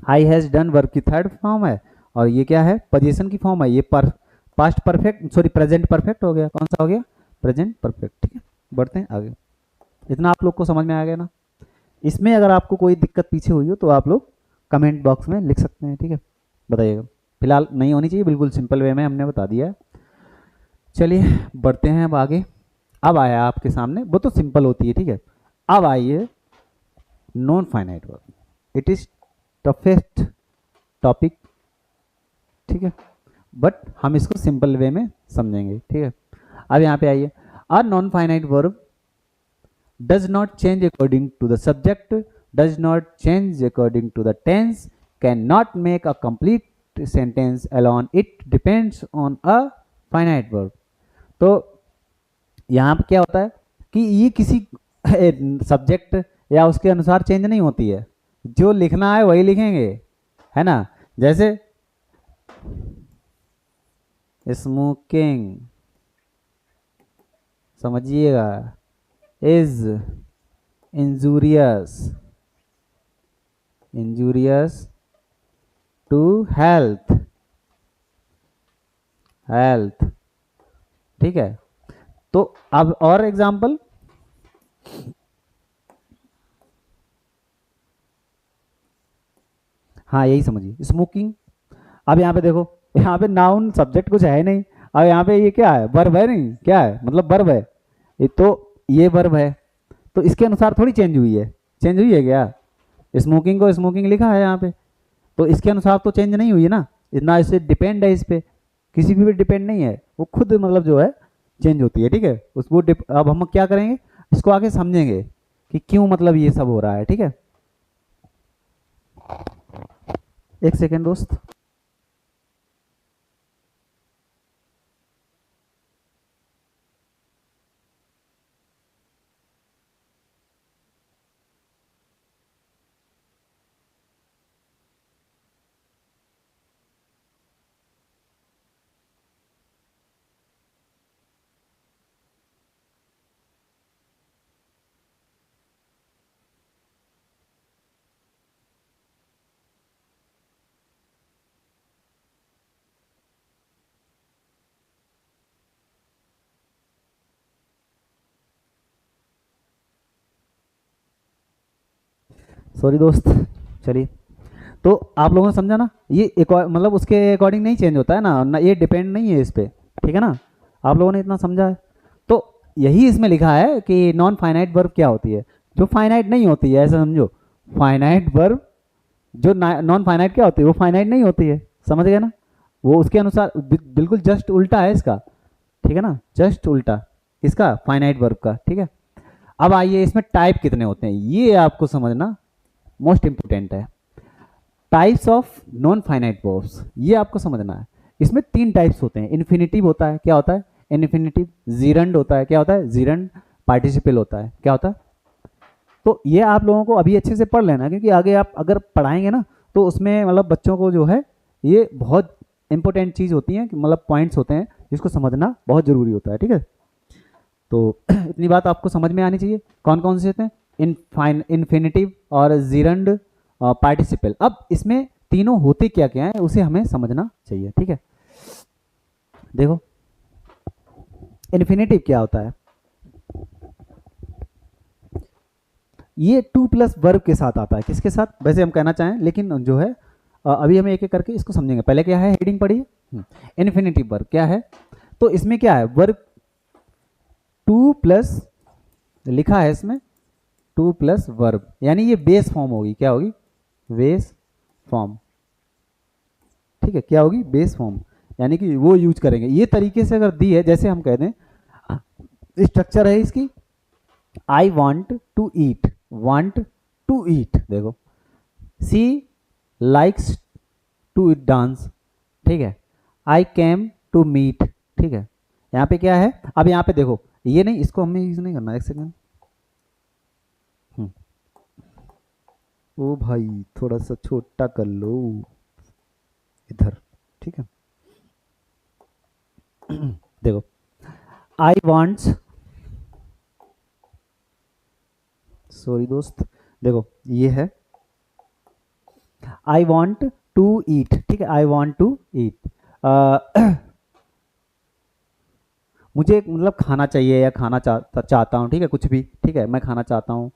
आई हैज डन वर्क की थर्ड फॉर्म है, और ये क्या है? पोजीशन की फॉर्म है। ये past perfect, sorry present perfect हो गया। कौन सा हो गया? Present perfect. ठीक है, बढ़ते हैं आगे। इतना आप लोग को समझ में आ गया ना। इसमें अगर आपको कोई दिक्कत पीछे हुई हो तो आप लोग कमेंट बॉक्स में लिख सकते हैं। ठीक है, बताइएगा। फिलहाल नहीं होनी चाहिए, बिल्कुल सिंपल वे में हमने बता दिया है। चलिए बढ़ते हैं अब आगे। अब आया आपके सामने, वो तो सिंपल होती है। ठीक है, अब आइए non finite verb. It is toughest topic. ठीक है, बट हम इसको सिंपल वे में समझेंगे। ठीक है, अब यहाँ पे आइए। Are non finite verb does not change according to the subject, does not change according to the tense, cannot make a complete sentence alone, it depends on a finite verb। तो यहाँ पे क्या होता है कि ये किसी सब्जेक्ट या उसके अनुसार चेंज नहीं होती है, जो लिखना है वही लिखेंगे, है ना। जैसे स्मोकिंग, समझिएगा, is injurious, injurious to health, health. ठीक है, तो अब और एग्जांपल, हाँ यही समझिए, स्मोकिंग। अब यहाँ पे देखो, यहाँ पे नाउन सब्जेक्ट कुछ है नहीं। अब यहाँ पे ये क्या है? वर्ब है, नहीं क्या है, मतलब वर्ब है। ये तो ये वर्ब है, तो इसके अनुसार थोड़ी चेंज हुई है। चेंज हुई है क्या? स्मोकिंग को स्मोकिंग लिखा है यहाँ पे, तो इसके अनुसार तो चेंज नहीं हुई है ना। इतना इससे डिपेंड है, इस पे किसी भी डिपेंड नहीं है, वो खुद मतलब जो है चेंज होती है। ठीक है, उसको अब हम क्या करेंगे, इसको आगे समझेंगे कि क्यों मतलब ये सब हो रहा है। ठीक है, एक सेकेंड दोस्त। सॉरी दोस्त। चलिए, तो आप लोगों ने समझा ना, ये मतलब उसके अकॉर्डिंग नहीं चेंज होता है ना, ये डिपेंड नहीं है इस पे, ठीक है ना। आप लोगों ने इतना समझा है, तो यही इसमें लिखा है कि नॉन फाइनाइट वर्ब क्या होती है, जो फाइनाइट नहीं होती है, ऐसा समझो। फाइनाइट वर्ब जो नॉन फाइनाइट क्या होती है, वो फाइनाइट नहीं होती है, समझ गए ना। वो उसके अनुसार बिल्कुल जस्ट उल्टा है इसका, ठीक है ना, जस्ट उल्टा इसका फाइनाइट वर्ब का, ठीक है। अब आइए, इसमें टाइप कितने होते हैं ये आपको समझना मोस्ट इंपोर्टेंट है। Types of non finite verbs, ये आपको समझना है। इसमें 3 टाइप्स होते हैं। इन्फिनिटिव होता है, क्या होता है इन्फिनिटिव। जीरंड होता है, क्या होता है जीरंड। पार्टिसिपल होता है, क्या होता है। तो ये आप लोगों को अभी अच्छे से पढ़ लेना, क्योंकि आगे आप अगर पढ़ाएंगे ना, तो उसमें मतलब बच्चों को जो है ये बहुत इंपॉर्टेंट चीज़ होती है, कि मतलब पॉइंट्स होते हैं जिसको समझना बहुत ज़रूरी होता है, ठीक है। तो इतनी बात आपको समझ में आनी चाहिए। कौन कौन से होते हैं, इन्फिनिटिव और जीरंड, पार्टिसिपल। अब इसमें तीनों होते क्या क्या है उसे हमें समझना चाहिए, ठीक है। देखो, इन्फिनिटिव क्या होता है, ये टू प्लस वर्ब के साथ आता है। किसके साथ, वैसे हम कहना चाहें, लेकिन जो है अभी हमें एक एक करके इसको समझेंगे। पहले क्या है, हेडिंग पढ़िए। इन्फिनिटिव वर्ब क्या है, तो इसमें क्या है, वर्ब टू प्लस, लिखा है इसमें टू प्लस वर्ब, यानी ये बेस फॉर्म होगी, क्या होगी, बेस फॉर्म, ठीक है। क्या होगी, बेस फॉर्म, यानी कि वो यूज करेंगे। ये तरीके से अगर दी है, जैसे हम कह दें, स्ट्रक्चर है इसकी, I want to eat, want to eat, देखो। सी लाइक्स टू डांस, ठीक है। आई केम टू मीट, ठीक है। यहाँ पे क्या है, अब यहाँ पे देखो, ये नहीं, इसको हमें यूज नहीं करना, एक सेकेंड। ओ भाई, थोड़ा सा छोटा कर लो इधर, ठीक है। देखो, आई वॉन्ट्स, सॉरी दोस्त, देखो ये है आई वॉन्ट टू ईट, ठीक है। आई वॉन्ट टू ईट, मुझे मतलब खाना चाहिए या खाना चाहता हूँ, ठीक है, कुछ भी, ठीक है, मैं खाना चाहता हूँ।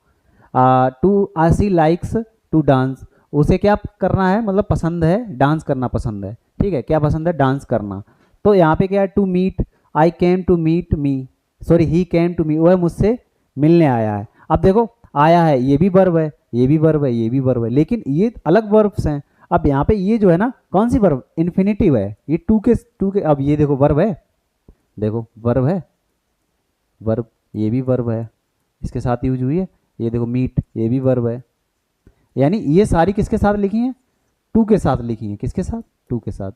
To she likes to dance, उसे क्या करना है, मतलब पसंद है, डांस करना पसंद है, ठीक है। क्या पसंद है, डांस करना। तो यहाँ पे क्या है, to meet, I came to meet me, sorry he came to me, वह मुझसे मिलने आया है। अब देखो, आया है, ये भी वर्ब है, ये भी वर्ब है, ये भी वर्ब है, लेकिन ये अलग वर्ब्स हैं। अब यहाँ पे ये जो है ना, कौन सी वर्ब, इन्फिनिटिव है, ये टू के, अब ये देखो वर्ब है, देखो वर्ब है, वर्ब, ये भी वर्ब है, इसके साथ यूज हुई है। ये देखो मीट, ये भी वर्ब है, यानी ये सारी किसके साथ लिखी हैं, टू के साथ लिखी हैं। किसके साथ, टू के साथ,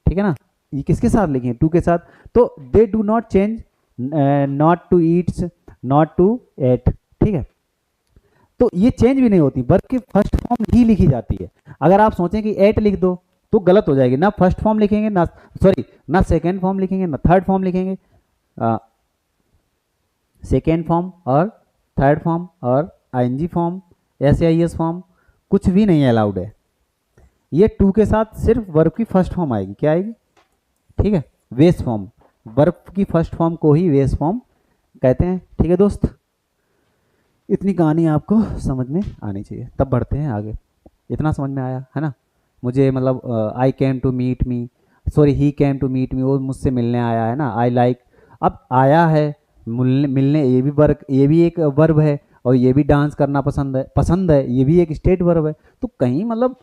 ठीक है ना। ये किसके साथ लिखी हैं, टू के साथ। तो they do not change, not to eats, not to ate, ठीक है। तो ये चेंज भी नहीं होती, वर्ब की फर्स्ट फॉर्म ही लिखी जाती है। अगर आप सोचें कि एट लिख दो तो गलत हो जाएगी, ना फर्स्ट फॉर्म लिखेंगे, ना सॉरी, ना सेकेंड फॉर्म लिखेंगे, ना थर्ड फॉर्म लिखेंगे। सेकेंड फॉर्म और थर्ड फॉर्म और आईएनजी फॉर्म, एसआईएस फॉर्म, कुछ भी नहीं अलाउड है। ये टू के साथ सिर्फ वर्ब की फर्स्ट फॉर्म आएगी, क्या आएगी, ठीक है, वेस फॉर्म। वर्ब की फर्स्ट फॉर्म को ही वेस फॉर्म कहते हैं, ठीक है दोस्त। इतनी कहानी आपको समझ में आनी चाहिए, तब बढ़ते हैं आगे। इतना समझ में आया है ना। मुझे मतलब I came to meet me, sorry he came to meet me, वो मुझसे मिलने आया है ना, आई लाइक। अब आया है, मिलने मिलने, ये भी वर्ब, ये भी एक वर्ब है, और ये भी डांस करना पसंद है, पसंद है, ये भी एक स्टेट वर्ब है। तो कहीं मतलब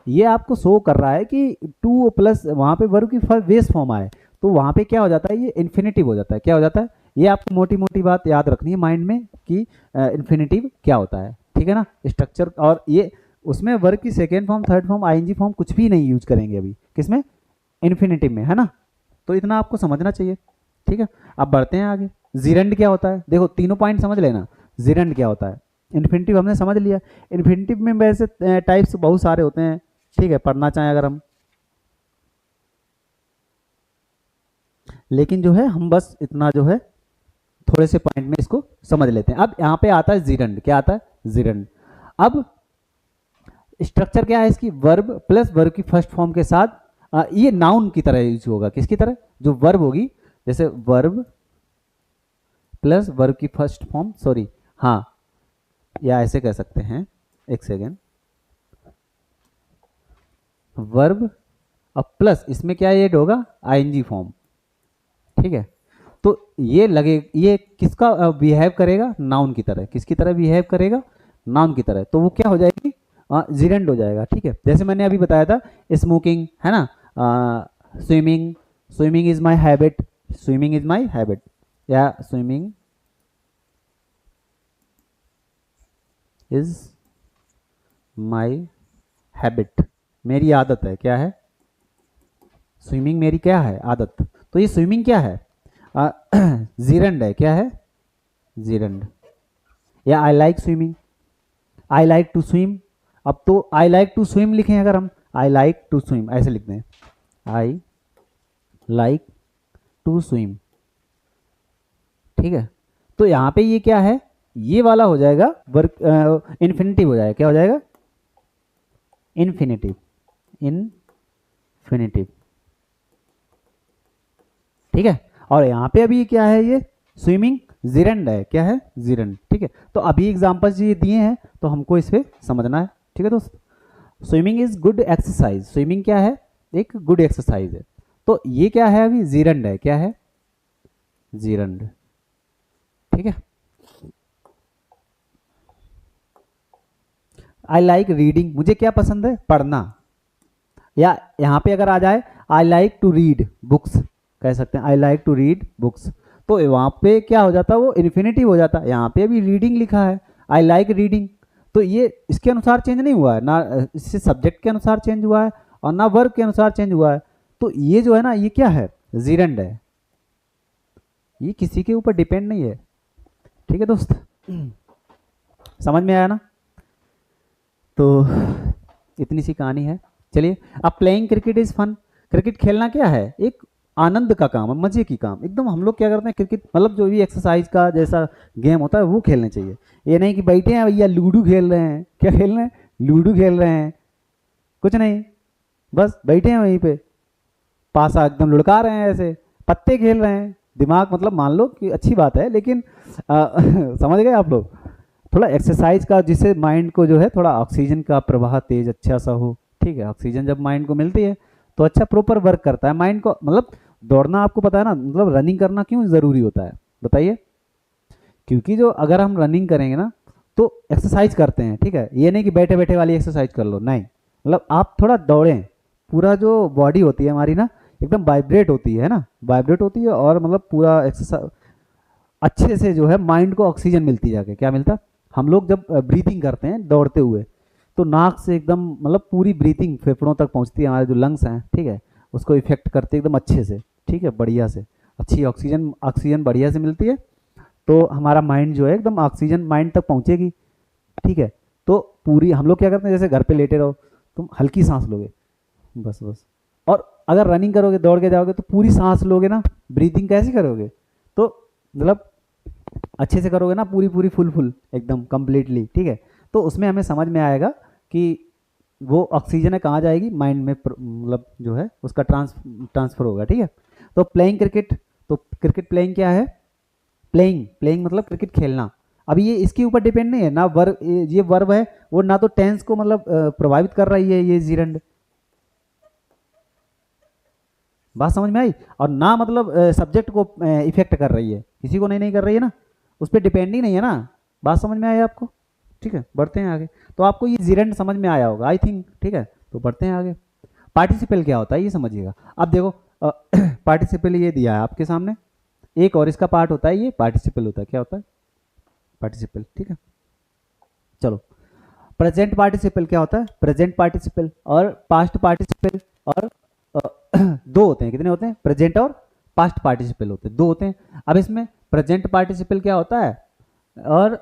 ये आपको शो कर रहा है कि टू प्लस वहाँ पे वर्ब की बेस फॉर्म आए, तो वहाँ पे क्या हो जाता है, ये इन्फिनिटिव हो जाता है। क्या हो जाता है, ये आपको मोटी मोटी बात याद रखनी है माइंड में, कि इन्फिनिटिव क्या होता है, ठीक है ना, स्ट्रक्चर। और ये उसमें वर्ब की second form, third form, I N G form कुछ भी नहीं यूज करेंगे अभी, किसमें, इन्फिनिटिव में, है ना। तो इतना आपको समझना चाहिए, ठीक है। अब बढ़ते हैं आगे। जीरंड क्या होता है, देखो तीनों पॉइंट समझ लेना। जीरंड क्या होता है, इन्फिनिटिव हमने समझ लिया। इन्फिनिटिव में वैसे टाइप्स बहुत सारे होते हैं, ठीक है, पढ़ना चाहें अगर हम, लेकिन जो है हम बस इतना जो है थोड़े से पॉइंट में इसको समझ लेते हैं। अब यहाँ पे आता है जीरंड, क्या आता है, जीरंड। अब स्ट्रक्चर क्या है इसकी, वर्ब प्लस वर्ब की फर्स्ट फॉर्म के साथ, ये नाउन की तरह यूज होगा। किसकी तरह, जो वर्ब होगी, जैसे वर्ब प्लस वर्ब की फर्स्ट फॉर्म, सॉरी, हाँ, या ऐसे कह सकते हैं, एक सेकेंड, वर्ब अब प्लस इसमें क्या ऐड होगा, आईएनजी फॉर्म, ठीक है। तो ये लगे, ये किसका बिहेव करेगा, नाउन की तरह, किसकी तरह बिहेव करेगा, नाउन की तरह, तो वो क्या हो जाएगी, जीरेंड हो जाएगा, ठीक है। जैसे मैंने अभी बताया था, स्मोकिंग है ना, swimming, swimming is my habit, swimming is my habit, या स्विमिंग इज माई हैबिट, मेरी आदत है, क्या है, स्विमिंग मेरी क्या है, आदत। तो ये स्विमिंग क्या है, जीरंड है, क्या है, जीरंड। या I like swimming, I like to swim, अब तो आई लाइक टू स्विम लिखें अगर हम, आई लाइक टू स्विम ऐसे लिखते हैं, आई लाइक टू स्विम, ठीक है। तो यहाँ पे ये क्या है, ये वाला हो जाएगा वर्क, इन्फिनिटिव हो जाएगा, क्या हो जाएगा, इन्फिनिटिव, इन्फिनिटिव, ठीक है। और यहाँ पे अभी क्या है, ये स्विमिंग जीरंड है, क्या है, जीरंड, ठीक है। तो अभी एग्जांपल्स ये दिए हैं तो हमको इस पे समझना है, ठीक है दोस्त। Swimming is good exercise, swimming क्या है, एक गुड एक्सरसाइज है। तो ये क्या है, अभी जीरंड है, क्या है, जीरंड, ठीक है। आई लाइक रीडिंग, मुझे क्या पसंद है, पढ़ना, या यहाँ पे अगर आ जाए I like to read books, कह सकते हैं I like to read books, तो वहाँ पे क्या हो जाता है, वो इन्फिनिटिव हो जाता है। यहाँ पे अभी रीडिंग लिखा है, आई लाइक रीडिंग, तो ये इसके अनुसार चेंज नहीं हुआ है ना, इससे सब्जेक्ट के अनुसार चेंज हुआ है और ना वर्ब के अनुसार चेंज हुआ है। तो ये जो है ना, ये क्या है, जीरंड है, ये किसी के ऊपर डिपेंड नहीं है, ठीक है दोस्त। समझ में आया ना, तो इतनी सी कहानी है। चलिए, अब playing cricket is fun, cricket खेलना क्या है, एक आनंद का काम है, मजे की काम एकदम। हम लोग क्या करते हैं, क्रिकेट मतलब जो भी एक्सरसाइज का जैसा गेम होता है वो खेलने चाहिए। ये नहीं कि बैठे हैं भैया लूडो खेल रहे हैं, क्या खेल रहे हैं, लूडो खेल रहे हैं, कुछ नहीं, बस बैठे हैं वहीं पे, पासा एकदम लुढ़का रहे हैं, ऐसे पत्ते खेल रहे हैं, दिमाग मतलब मान लो कि अच्छी बात है, लेकिन समझ गए आप लोग, थोड़ा एक्सरसाइज का, जिससे माइंड को जो है थोड़ा ऑक्सीजन का प्रवाह तेज अच्छा सा हो, ठीक है। ऑक्सीजन जब माइंड को मिलती है तो अच्छा प्रॉपर वर्क करता है माइंड को, मतलब दौड़ना आपको पता है ना, मतलब रनिंग करना क्यों ज़रूरी होता है बताइए। क्योंकि जो अगर हम रनिंग करेंगे ना तो एक्सरसाइज करते हैं, ठीक है, ये नहीं कि बैठे बैठे वाली एक्सरसाइज कर लो, नहीं, मतलब आप थोड़ा दौड़ें, पूरा जो बॉडी होती है हमारी ना एकदम वाइब्रेट होती है ना, वाइब्रेट होती है, और मतलब पूरा एक्सरसाइज अच्छे से जो है माइंड को ऑक्सीजन मिलती जाके, क्या मिलता, हम लोग जब ब्रीथिंग करते हैं दौड़ते हुए तो नाक से एकदम मतलब पूरी ब्रीथिंग फेफड़ों तक पहुंचती है, हमारे जो लंग्स हैं, ठीक है, उसको इफेक्ट करते हैं एकदम अच्छे से, ठीक है, बढ़िया से, अच्छी ऑक्सीजन ऑक्सीजन बढ़िया से मिलती है, तो हमारा माइंड जो है एकदम ऑक्सीजन माइंड तक पहुंचेगी, ठीक है। तो पूरी हम लोग क्या करते हैं, जैसे घर पे लेटे रहो, तुम हल्की सांस लोगे, बस बस, और अगर रनिंग करोगे दौड़ के जाओगे तो पूरी सांस लोगे ना, ब्रीथिंग कैसे करोगे, तो मतलब अच्छे से करोगे ना, पूरी पूरी फुल फुल एकदम कंप्लीटली, ठीक है। तो उसमें हमें समझ में आएगा कि वो ऑक्सीजन है कहाँ जाएगी, माइंड में मतलब जो है उसका ट्रांसफर होगा, ठीक है। तो प्लेइंग क्रिकेट, तो क्रिकेट प्लेइंग क्या है, प्लेइंग, प्लेइंग मतलब क्रिकेट खेलना। अभी ये इसके ऊपर डिपेंड नहीं है ना, वर्ब, ये वर्ब है वो ना तो टेंस को मतलब प्रभावित कर रही है ये जीरंड, बात समझ में आई, और ना मतलब सब्जेक्ट को इफेक्ट कर रही है, किसी को नहीं नहीं कर रही है ना, उस पर डिपेंड ही नहीं है ना, बात समझ में आई आपको, ठीक है। बढ़ते हैं आगे, तो आपको ये जीरेंड समझ में आया होगा आई थिंक, ठीक है। तो बढ़ते हैं आगे, पार्टिसिपल क्या होता है ये समझिएगा। अब देखो पार्टिसिपल ये दिया है आपके सामने, एक और इसका पार्ट होता है, ये पार्टिसिपल होता है, क्या होता है, पार्टिसिपल, ठीक है। चलो, प्रेजेंट पार्टिसिपल क्या होता है, प्रेजेंट पार्टिसिपल और पास्ट पार्टिसिपल, और दो होते हैं, कितने होते हैं, प्रेजेंट और पास्ट पार्टिसिपल होते हैं, दो होते हैं। अब इसमें प्रेजेंट पार्टिसिपल क्या होता है और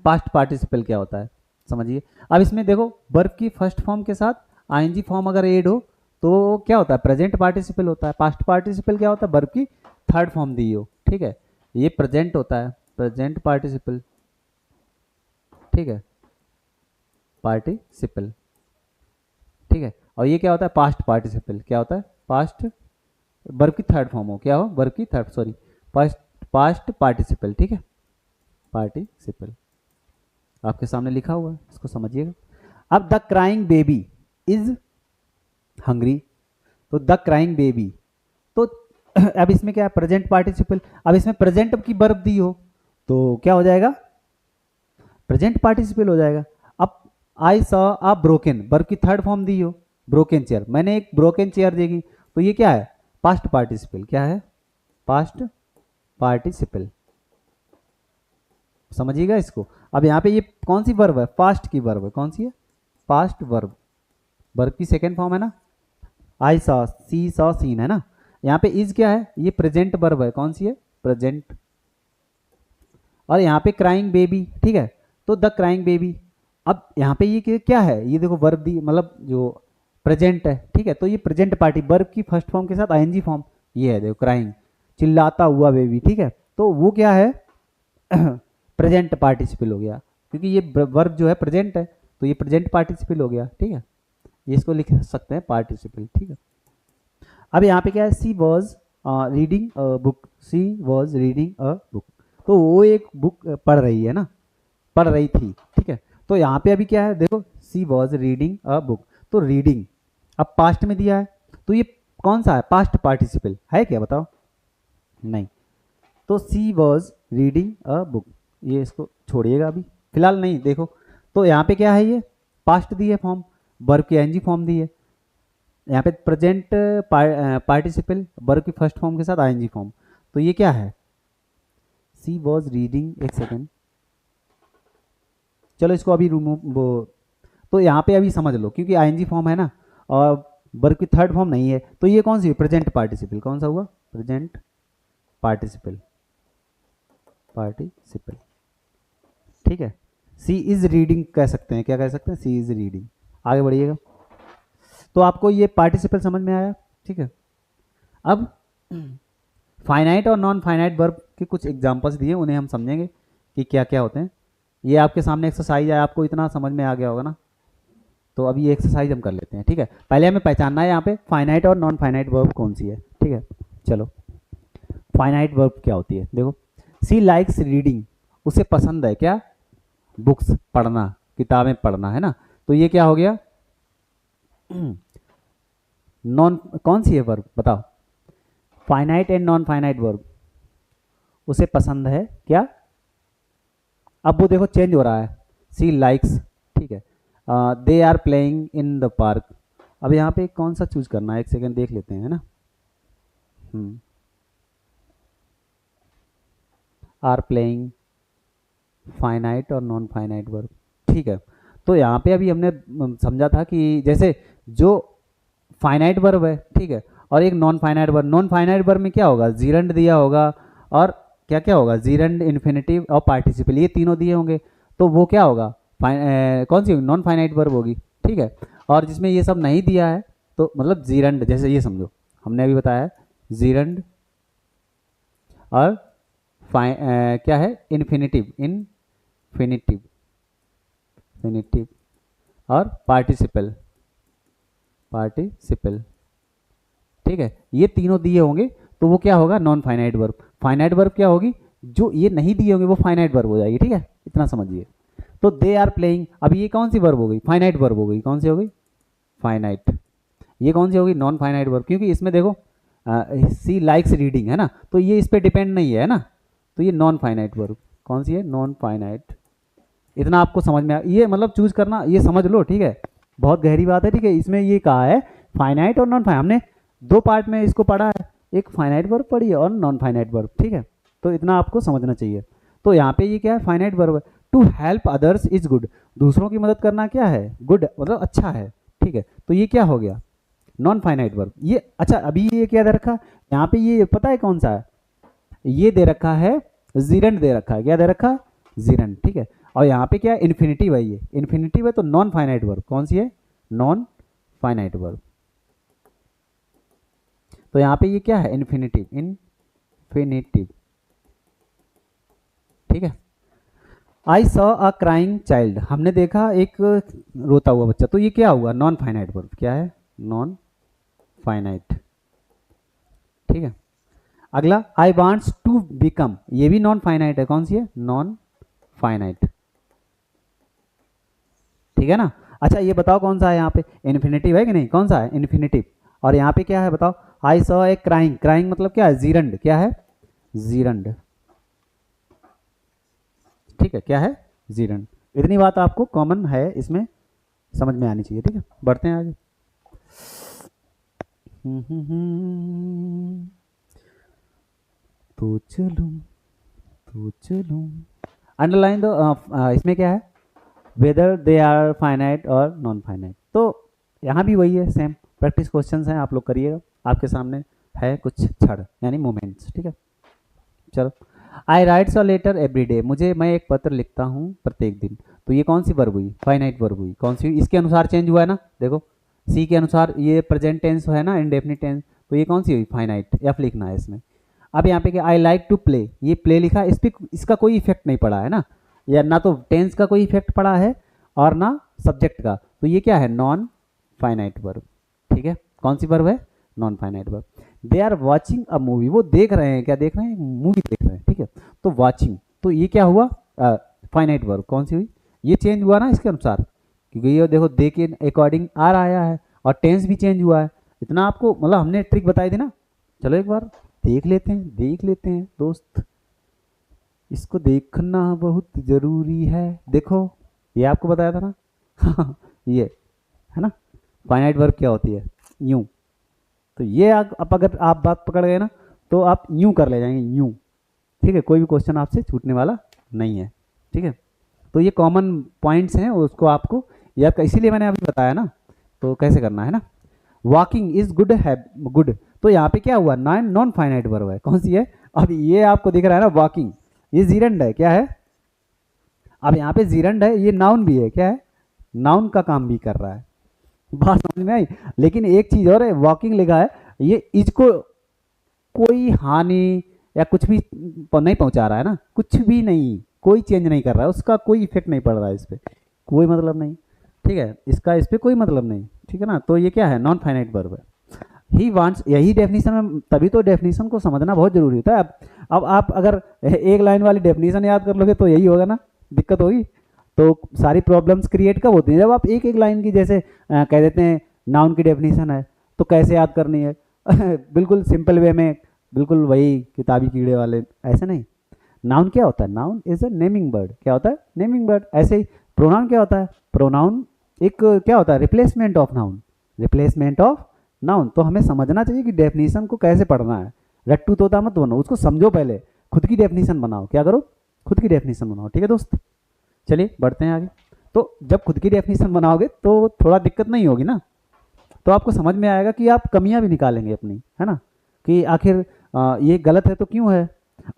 पास्ट पार्टिसिपल क्या होता है समझिए। अब इसमें देखो, वर्ब की फर्स्ट फॉर्म के साथ आईएनजी फॉर्म अगर ऐड हो तो क्या होता है, प्रेजेंट पार्टिसिपल होता है। पास्ट पार्टिसिपल क्या होता है, वर्ब की थर्ड फॉर्म दी हो, ठीक है, ये प्रेजेंट होता है, प्रेजेंट पार्टिसिपल, ठीक है, पार्टिसिपल, ठीक है। और ये क्या होता है, पास्ट पार्टिसिपल, क्या होता है, पास्ट, वर्ब की थर्ड फॉर्म हो, क्या हो, वर्ब की third, sorry, past, past participle, ठीक है, पार्टिसिपल आपके सामने लिखा हुआ है, इसको समझिएगा। अब the crying baby is hungry, तो द क्राइंग बेबी, तो अब इसमें क्या है, प्रेजेंट पार्टिसिपल। अब इसमें प्रेजेंट की वर्ब दी हो तो क्या हो जाएगा, प्रेजेंट पार्टिसिपल हो जाएगा। अब I saw a broken, verb की थर्ड फॉर्म दी हो, ब्रोकन चेयर, मैंने एक ब्रोकन चेयर देखी, तो ये क्या है, पास्ट पार्टिसिपल, क्या है, पास्ट पार्टिसिपल, समझिएगा इसको। अब यहाँ पे ये कौन सी वर्ब है, पास्ट की वर्ब है, कौन सी है, पास्ट वर्ब, वर्ब की सेकेंड फॉर्म है ना, I saw, see saw, seen है ना। यहाँ पे इज क्या है, ये प्रेजेंट वर्ब है, कौन सी है, प्रेजेंट। और यहाँ पे क्राइंग बेबी, ठीक है, तो द क्राइंग बेबी। अब यहाँ पे ये क्या है, ये देखो वर्ब दी, मतलब जो प्रेजेंट है, ठीक है, तो ये प्रेजेंट पार्टी वर्ब की फर्स्ट फॉर्म के साथ आईएनजी फॉर्म, ये है देखो क्राइंग, चिल्लाता हुआ बेबी, ठीक है, तो वो क्या है प्रेजेंट पार्टिसिपल हो गया, क्योंकि ये वर्ब जो है प्रेजेंट है, तो ये प्रेजेंट पार्टिसिपल हो गया, ठीक है, ये इसको लिख सकते हैं पार्टिसिपल, ठीक है। अब यहाँ पे क्या है, she was reading a book, she was reading a book, तो वो एक बुक पढ़ रही है ना, पढ़ रही थी, ठीक है, तो यहाँ पे अभी क्या है देखो, सी वॉज रीडिंग अ बुक, तो रीडिंग अब पास्ट में दिया है, तो ये कौन सा है, पास्ट पार्टिसिपल है क्या, बताओ, नहीं, तो सी वॉज रीडिंग अ बुक, ये इसको छोड़िएगा अभी फिलहाल नहीं, देखो तो यहाँ पे क्या है, ये पास्ट दी है फॉर्म, वर्ब की एनजी फॉर्म दी है, यहाँ पे प्रेजेंट पार्टिसिपल वर्ब की फर्स्ट फॉर्म के साथ आईएनजी फॉर्म, तो ये क्या है, सी वॉज रीडिंग, एक सेकेंड, चलो इसको अभी रिमूव वो, तो यहाँ पे अभी समझ लो, क्योंकि आईएनजी फॉर्म है ना और वर्ब की थर्ड फॉर्म नहीं है, तो ये कौन सी प्रेजेंट पार्टिसिपल, कौन सा हुआ, प्रेजेंट पार्टिसिपल, पार्टिसिपल, ठीक है। सी इज रीडिंग कह सकते हैं, क्या कह सकते हैं, सी इज रीडिंग, आगे बढ़िएगा। तो आपको ये पार्टिसिपल समझ में आया, ठीक है। अब फाइनाइट और नॉन फाइनाइट वर्ब के कुछ एग्जांपल्स दिए, उन्हें हम समझेंगे कि क्या क्या होते हैं। ये आपके सामने एक्सरसाइज है, आपको इतना समझ में आ गया होगा ना, तो अभी ये एक्सरसाइज हम कर लेते हैं, ठीक है। पहले हमें पहचानना है यहाँ पे फाइनाइट और नॉन फाइनाइट वर्ब कौन सी है, ठीक है। चलो, फाइनाइट वर्ब क्या होती है, देखो, सी लाइक्स रीडिंग, उसे पसंद है क्या, बुक्स पढ़ना, किताबें पढ़ना, है ना, तो ये क्या हो गया, नॉन, कौन सी है वर्ब बताओ, finite and non finite verb, उसे पसंद है क्या, अब वो देखो चेंज हो रहा है, सी लाइक्स, ठीक है, they are playing in the park, अब यहाँ पे कौन सा चूज करना है, एक सेकेंड देख लेते हैं, है ना, आर प्लेइंग, फाइनाइट और नॉन फाइनाइट वर्ब, ठीक है। तो यहाँ पे अभी हमने समझा था कि जैसे जो फाइनाइट वर्ब है, ठीक है, और एक non finite verb, non finite verb में क्या होगा, जीरंड दिया होगा, और क्या क्या होगा, जीरंड, इन्फिनिटिव और पार्टिसिपल, ये तीनों दिए होंगे, तो वो क्या होगा, कौन सी नॉन फाइनाइट वर्ब होगी, ठीक है। और जिसमें ये सब नहीं दिया है, तो मतलब जीरंड, जैसे ये समझो हमने अभी बताया है, जीरंड और क्या है, इन्फिनिटिव, इन्फिनिटिव, इन्फिनिटिव और पार्टिसिपल, पार्टिसिपल, ठीक है, ये तीनों दिए होंगे, तो वो क्या होगा, non finite verb. Finite verb क्या होगी, जो ये नहीं दिए होंगे वो फाइनाइट वर्ब हो जाएगी, ठीक है, इतना समझिए। तो दे आर प्लेइंग, अब ये कौन सी वर्ब हो गई, फाइनाइट वर्ब हो गई, कौन सी हो गई, फाइनाइट। ये कौन सी होगी, नॉन फाइनाइट वर्ब, क्योंकि इसमें देखो सी लाइक्स रीडिंग है ना, तो ये इस पर डिपेंड नहीं है ना, तो ये नॉन फाइनाइट वर्ब, कौन सी है, नॉन फाइनाइट। इतना आपको समझ में ये मतलब चूज करना, ये समझ लो, ठीक है, बहुत गहरी बात है, ठीक है। इसमें ये कहा है फाइनाइट और नॉन फाइनाइट, हमने दो पार्ट में इसको पढ़ा है, एक फाइनाइट वर्ब पढ़ी है और नॉन फाइनाइट वर्ब, ठीक है, तो इतना आपको समझना चाहिए। तो यहाँ पे ये क्या है, फाइनाइट वर्ब है, to help others is good, दूसरों की मदद करना क्या है, गुड मतलब अच्छा है, ठीक है, तो ये क्या हो गया, नॉन फाइनाइट वर्ब। ये अच्छा, अभी ये क्या दे रखा, यहाँ पे ये पता है कौन सा है, ये दे रखा है, जीरंड दे रखा है, क्या दे रखा है, जीरंड, ठीक है। और यहाँ पे क्या है, इन्फिनिटिव है, ये इन्फिनिटिव है, तो नॉन फाइनाइट वर्ब कौन सी है, नॉन फाइनाइट वर्ब। तो यहाँ पे ये क्या है, इन्फिनिटिव, इन्फिनिटिव, ठीक है। I saw a crying child, हमने देखा एक रोता हुआ बच्चा, तो ये क्या हुआ, नॉन फाइनाइट वर्ब, क्या है, नॉन फाइनाइट, ठीक है। अगला, आई वांट्स टू बिकम, ये भी नॉन फाइनाइट है, कौन सी है, नॉन फाइनाइट, ठीक है ना। अच्छा ये बताओ कौन सा है यहाँ पे, इन्फिनेटिव है कि नहीं, कौन सा है इन्फिनेटिव। और यहाँ पे क्या है बताओ, I saw a crying, crying मतलब क्या है, जीरंड, क्या है जीरंड, ठीक है, क्या है जीरंड। इतनी बात आपको कॉमन है इसमें समझ में आनी चाहिए, ठीक है, बढ़ते हैं आगे। तो चलूं तो चलूं, अंडरलाइन दो, इसमें क्या है, वेदर दे आर फाइनाइट और नॉन फाइनाइट। तो यहाँ भी वही है, सेम प्रैक्टिस क्वेश्चंस हैं, आप लोग करिएगा, आपके सामने है कुछ छड़ यानी मोमेंट्स, ठीक है। चलो, I writes a letter every day, मैं एक पत्र लिखता हूँ प्रत्येक दिन। तो ये कौन सी वर्ब हुई, फाइनाइट वर्ब हुई, कौन सी हुई, इसके अनुसार चेंज हुआ है ना, देखो सी के अनुसार ये प्रेजेंट टेंस है ना, इंडेफिनिट टेंस, तो ये कौन सी हुई, फाइनाइट, एफ लिखना है इसमें। अब यहाँ पे क्या, आई लाइक टू प्ले, ये प्ले लिखा, इस पर इसका कोई इफेक्ट नहीं पड़ा है ना, या ना तो टेंस का कोई इफेक्ट पड़ा है और ना सब्जेक्ट का, तो ये क्या है, नॉन फाइनाइट वर्ब, ठीक है, कौन सी वर्ब है, non finite verb. They are watching a movie, वो देख रहे हैं, क्या देख रहे हैं, मूवी देख रहे हैं, ठीक है। तो वॉचिंग, तो ये क्या हुआ, फाइनाइट वर्ब, कौन सी हुई, ये चेंज हुआ ना इसके अनुसार, क्योंकि ये देखो दे के अकॉर्डिंग आर आया है और टेंस भी चेंज हुआ है। इतना आपको मतलब हमने ट्रिक बताई थी ना, चलो एक बार देख लेते हैं दोस्त, इसको देखना बहुत जरूरी है। देखो ये आपको बताया था ना ये है ना, फाइनाइट वर्ब क्या होती है, यूं। तो ये अब अगर आप बात पकड़ गए ना, तो आप यूं कर ले जाएंगे, यूं, ठीक है, कोई भी क्वेश्चन आपसे छूटने वाला नहीं है, ठीक है। तो ये कॉमन पॉइंट्स हैं, उसको आपको याद, इसीलिए मैंने अभी बताया ना, तो कैसे करना है ना। वॉकिंग इज गुड है, गुड, तो यहाँ पे क्या हुआ, नॉन नॉन फाइनाइट वर्ब है, कौन सी है, अब ये आपको दिख रहा है ना, वॉकिंग, ये जीरंड है, क्या है, अब यहाँ पे जीरंड है, ये नाउन भी है, क्या है, नाउन का काम भी कर रहा है, बात समझ में आई। लेकिन एक चीज और है, वॉकिंग लिखा है, ये इसको कोई हानि या कुछ भी नहीं पहुंचा रहा है ना, कुछ भी नहीं, कोई चेंज नहीं कर रहा है, उसका कोई इफेक्ट नहीं पड़ रहा है इस पर, कोई मतलब नहीं, ठीक है, इसका इस पर कोई मतलब नहीं, ठीक है ना। तो ये क्या है, नॉन फाइनाइट वर्ब है। ही वांट्स, यही डेफिनेशन में, तभी तो डेफिनेशन को समझना बहुत जरूरी होता है। अब आप अगर एक लाइन वाली डेफिनेशन याद कर लोगे तो यही होगा ना, दिक्कत होगी। तो सारी प्रॉब्लम्स क्रिएट कब होती हैं, जब आप एक एक लाइन की, जैसे कह देते हैं नाउन की डेफिनेशन है तो कैसे याद करनी है बिल्कुल सिंपल वे में, बिल्कुल वही किताबी कीड़े वाले, ऐसे नहीं। नाउन क्या होता है, noun is a naming word, क्या होता है, नेमिंग वर्ड। ऐसे ही प्रोनाउन क्या होता है, प्रोनाउन एक क्या होता है, replacement of noun, replacement of noun. तो हमें समझना चाहिए कि डेफिनेशन को कैसे पढ़ना है, रट्टू तोता मत बनो, उसको समझो पहले, खुद की डेफिनेशन बनाओ, क्या करो, खुद की डेफिनेशन बनाओ, ठीक है दोस्त। चलिए बढ़ते हैं आगे। तो जब खुद की डेफिनेशन बनाओगे तो थोड़ा दिक्कत नहीं होगी ना, तो आपको समझ में आएगा कि आप कमियां भी निकालेंगे अपनी, है ना, कि आखिर ये गलत है तो क्यों है।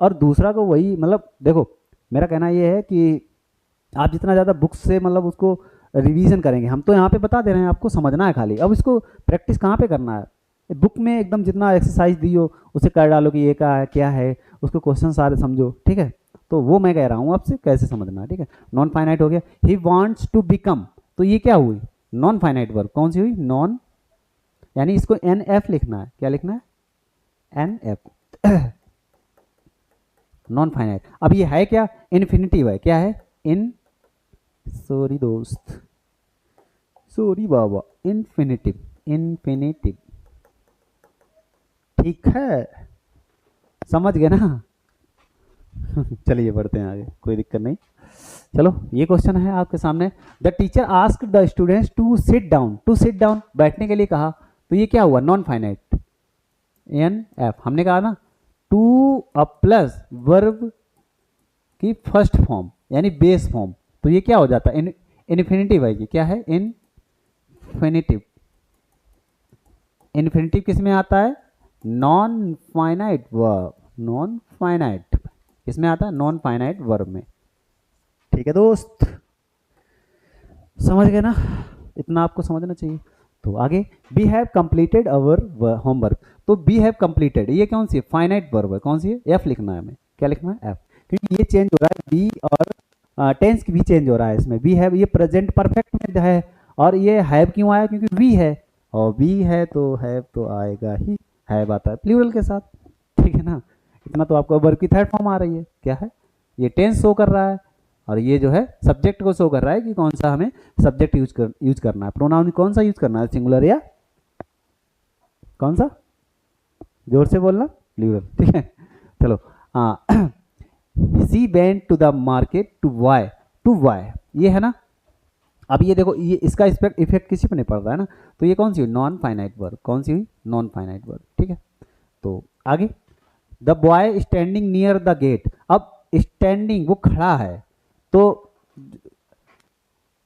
और दूसरा को वही, मतलब देखो मेरा कहना ये है कि आप जितना ज़्यादा बुक्स से मतलब उसको रिवीजन करेंगे, हम तो यहाँ पे बता दे रहे हैं, आपको समझना है खाली, अब इसको प्रैक्टिस कहाँ पे करना है, बुक में एकदम जितना एक्सरसाइज दी हो उसे कर डालो कि ये का है क्या है, उसको क्वेश्चन सारे समझो, ठीक है। तो वो मैं कह रहा हूँ आपसे कैसे समझना है, ठीक है। नॉन फाइनाइट हो गया, ही वांट्स टू बिकम, तो ये क्या हुई, नॉन फाइनाइट वर्ब, कौन सी हुई, नॉन, यानी इसको एन एफ लिखना है, क्या लिखना है, एन एफ नॉन फाइनाइट। अब ये है क्या, इन्फिनिटिव है, क्या है, इन, सॉरी दोस्त, सॉरी बाबा, इन्फिनिटिव, इन्फिनिटिव, ठीक है, समझ गए ना चलिए बढ़ते हैं आगे, कोई दिक्कत नहीं। चलो ये क्वेश्चन है आपके सामने, the teacher ask the students to sit down, to sit down बैठने के लिए कहा, तो ये क्या हुआ, नॉन फाइनाइट, एन एफ, हमने कहा ना टू अ प्लस वर्ब की फर्स्ट फॉर्म यानी बेस फॉर्म, तो ये क्या हो जाता है, इन्फिनिटिव है, ये क्या है, इन्फिनिटिव। इन्फिनिटिव किस में आता है, non finite verb, non finite किसमें आता है, नॉन फाइनाइट वर्ब में, ठीक है दोस्त, समझ गए ना, इतना आपको समझना चाहिए। तो आगे, we have completed our homework, तो बी हैव कंप्लीटेड ये कौन सी है, फाइनाइट वर्ब है, कौन सी है, एफ लिखना है, हमें क्या लिखना है, एफ, क्योंकि ये चेंज हो रहा है बी, और टेंस की भी चेंज हो रहा है इसमें, बी हैव ये प्रेजेंट परफेक्ट में है, और ये हैव क्यों आया, क्योंकि वी है, और वी है तो हैव तो आएगा ही, हैव आता है प्लूरल के साथ, ठीक है ना। इतना तो आपको वर्ब की थर्ड फॉर्म आ रही है, क्या है, ये टेंस शो कर रहा है, और ये जो है सब्जेक्ट को शो कर रहा है कि कौन सा हमें सब्जेक्ट यूज करना है। प्रोनाउन कौन सा यूज करना है, सिंगुलर या कौन सा, जोर से बोलना, प्लूरल, ठीक है। चलो हाँ she went to the market to वाई, ये है ना। अब ये देखो, ये इसका इफेक्ट किसी पे नहीं पड़ रहा है ना, तो ये कौन सी हुई, नॉन फाइनाइट वर्ब। कौन सी हुई, नॉन फाइनाइट वर्ब, ठीक है। तो आगे, the boy standing near the gate. अब स्टैंडिंग, वो खड़ा है, तो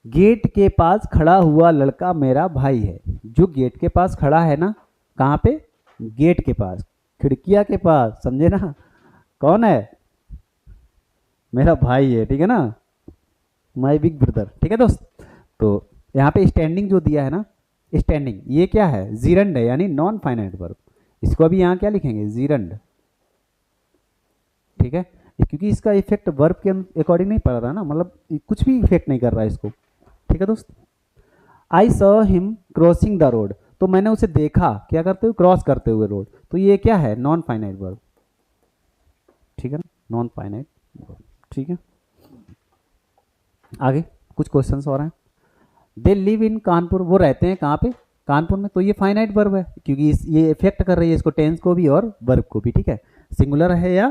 गेट के पास खड़ा हुआ लड़का मेरा भाई है। जो गेट के पास खड़ा है ना, कहाँ पे, गेट के पास, खिड़किया के पास, समझे ना, कौन है, मेरा भाई है, ठीक है ना, माई बिग ब्रदर, ठीक है दोस्त। तो यहाँ पे स्टैंडिंग जो दिया है ना, स्टैंडिंग ये क्या है, जीरंड है, यानी नॉन फाइनाइट वर्ब। इसको अभी यहाँ क्या लिखेंगे, जीरंड, ठीक है। क्योंकि इसका इफेक्ट वर्ब के अकॉर्डिंग नहीं पड़ रहा ना, मतलब कुछ भी इफेक्ट नहीं कर रहा है इसको, ठीक है दोस्त। I saw him crossing the road, तो मैंने उसे देखा क्या करते हुए, क्रॉस करते हुए रोड, तो ये क्या है, नॉन फाइनाइट वर्ब, ठीक है ना, नॉन फाइनाइट वर्ब, ठीक है। आगे कुछ क्वेश्चंस और हैं। दे लिव इन कानपुर, वो रहते हैं कहाँ पे, कानपुर में, तो ये फाइनाइट वर्ब है, क्योंकि ये इफेक्ट कर रही है इसको, टेंस को भी और वर्ब को भी, ठीक है। सिंगुलर है या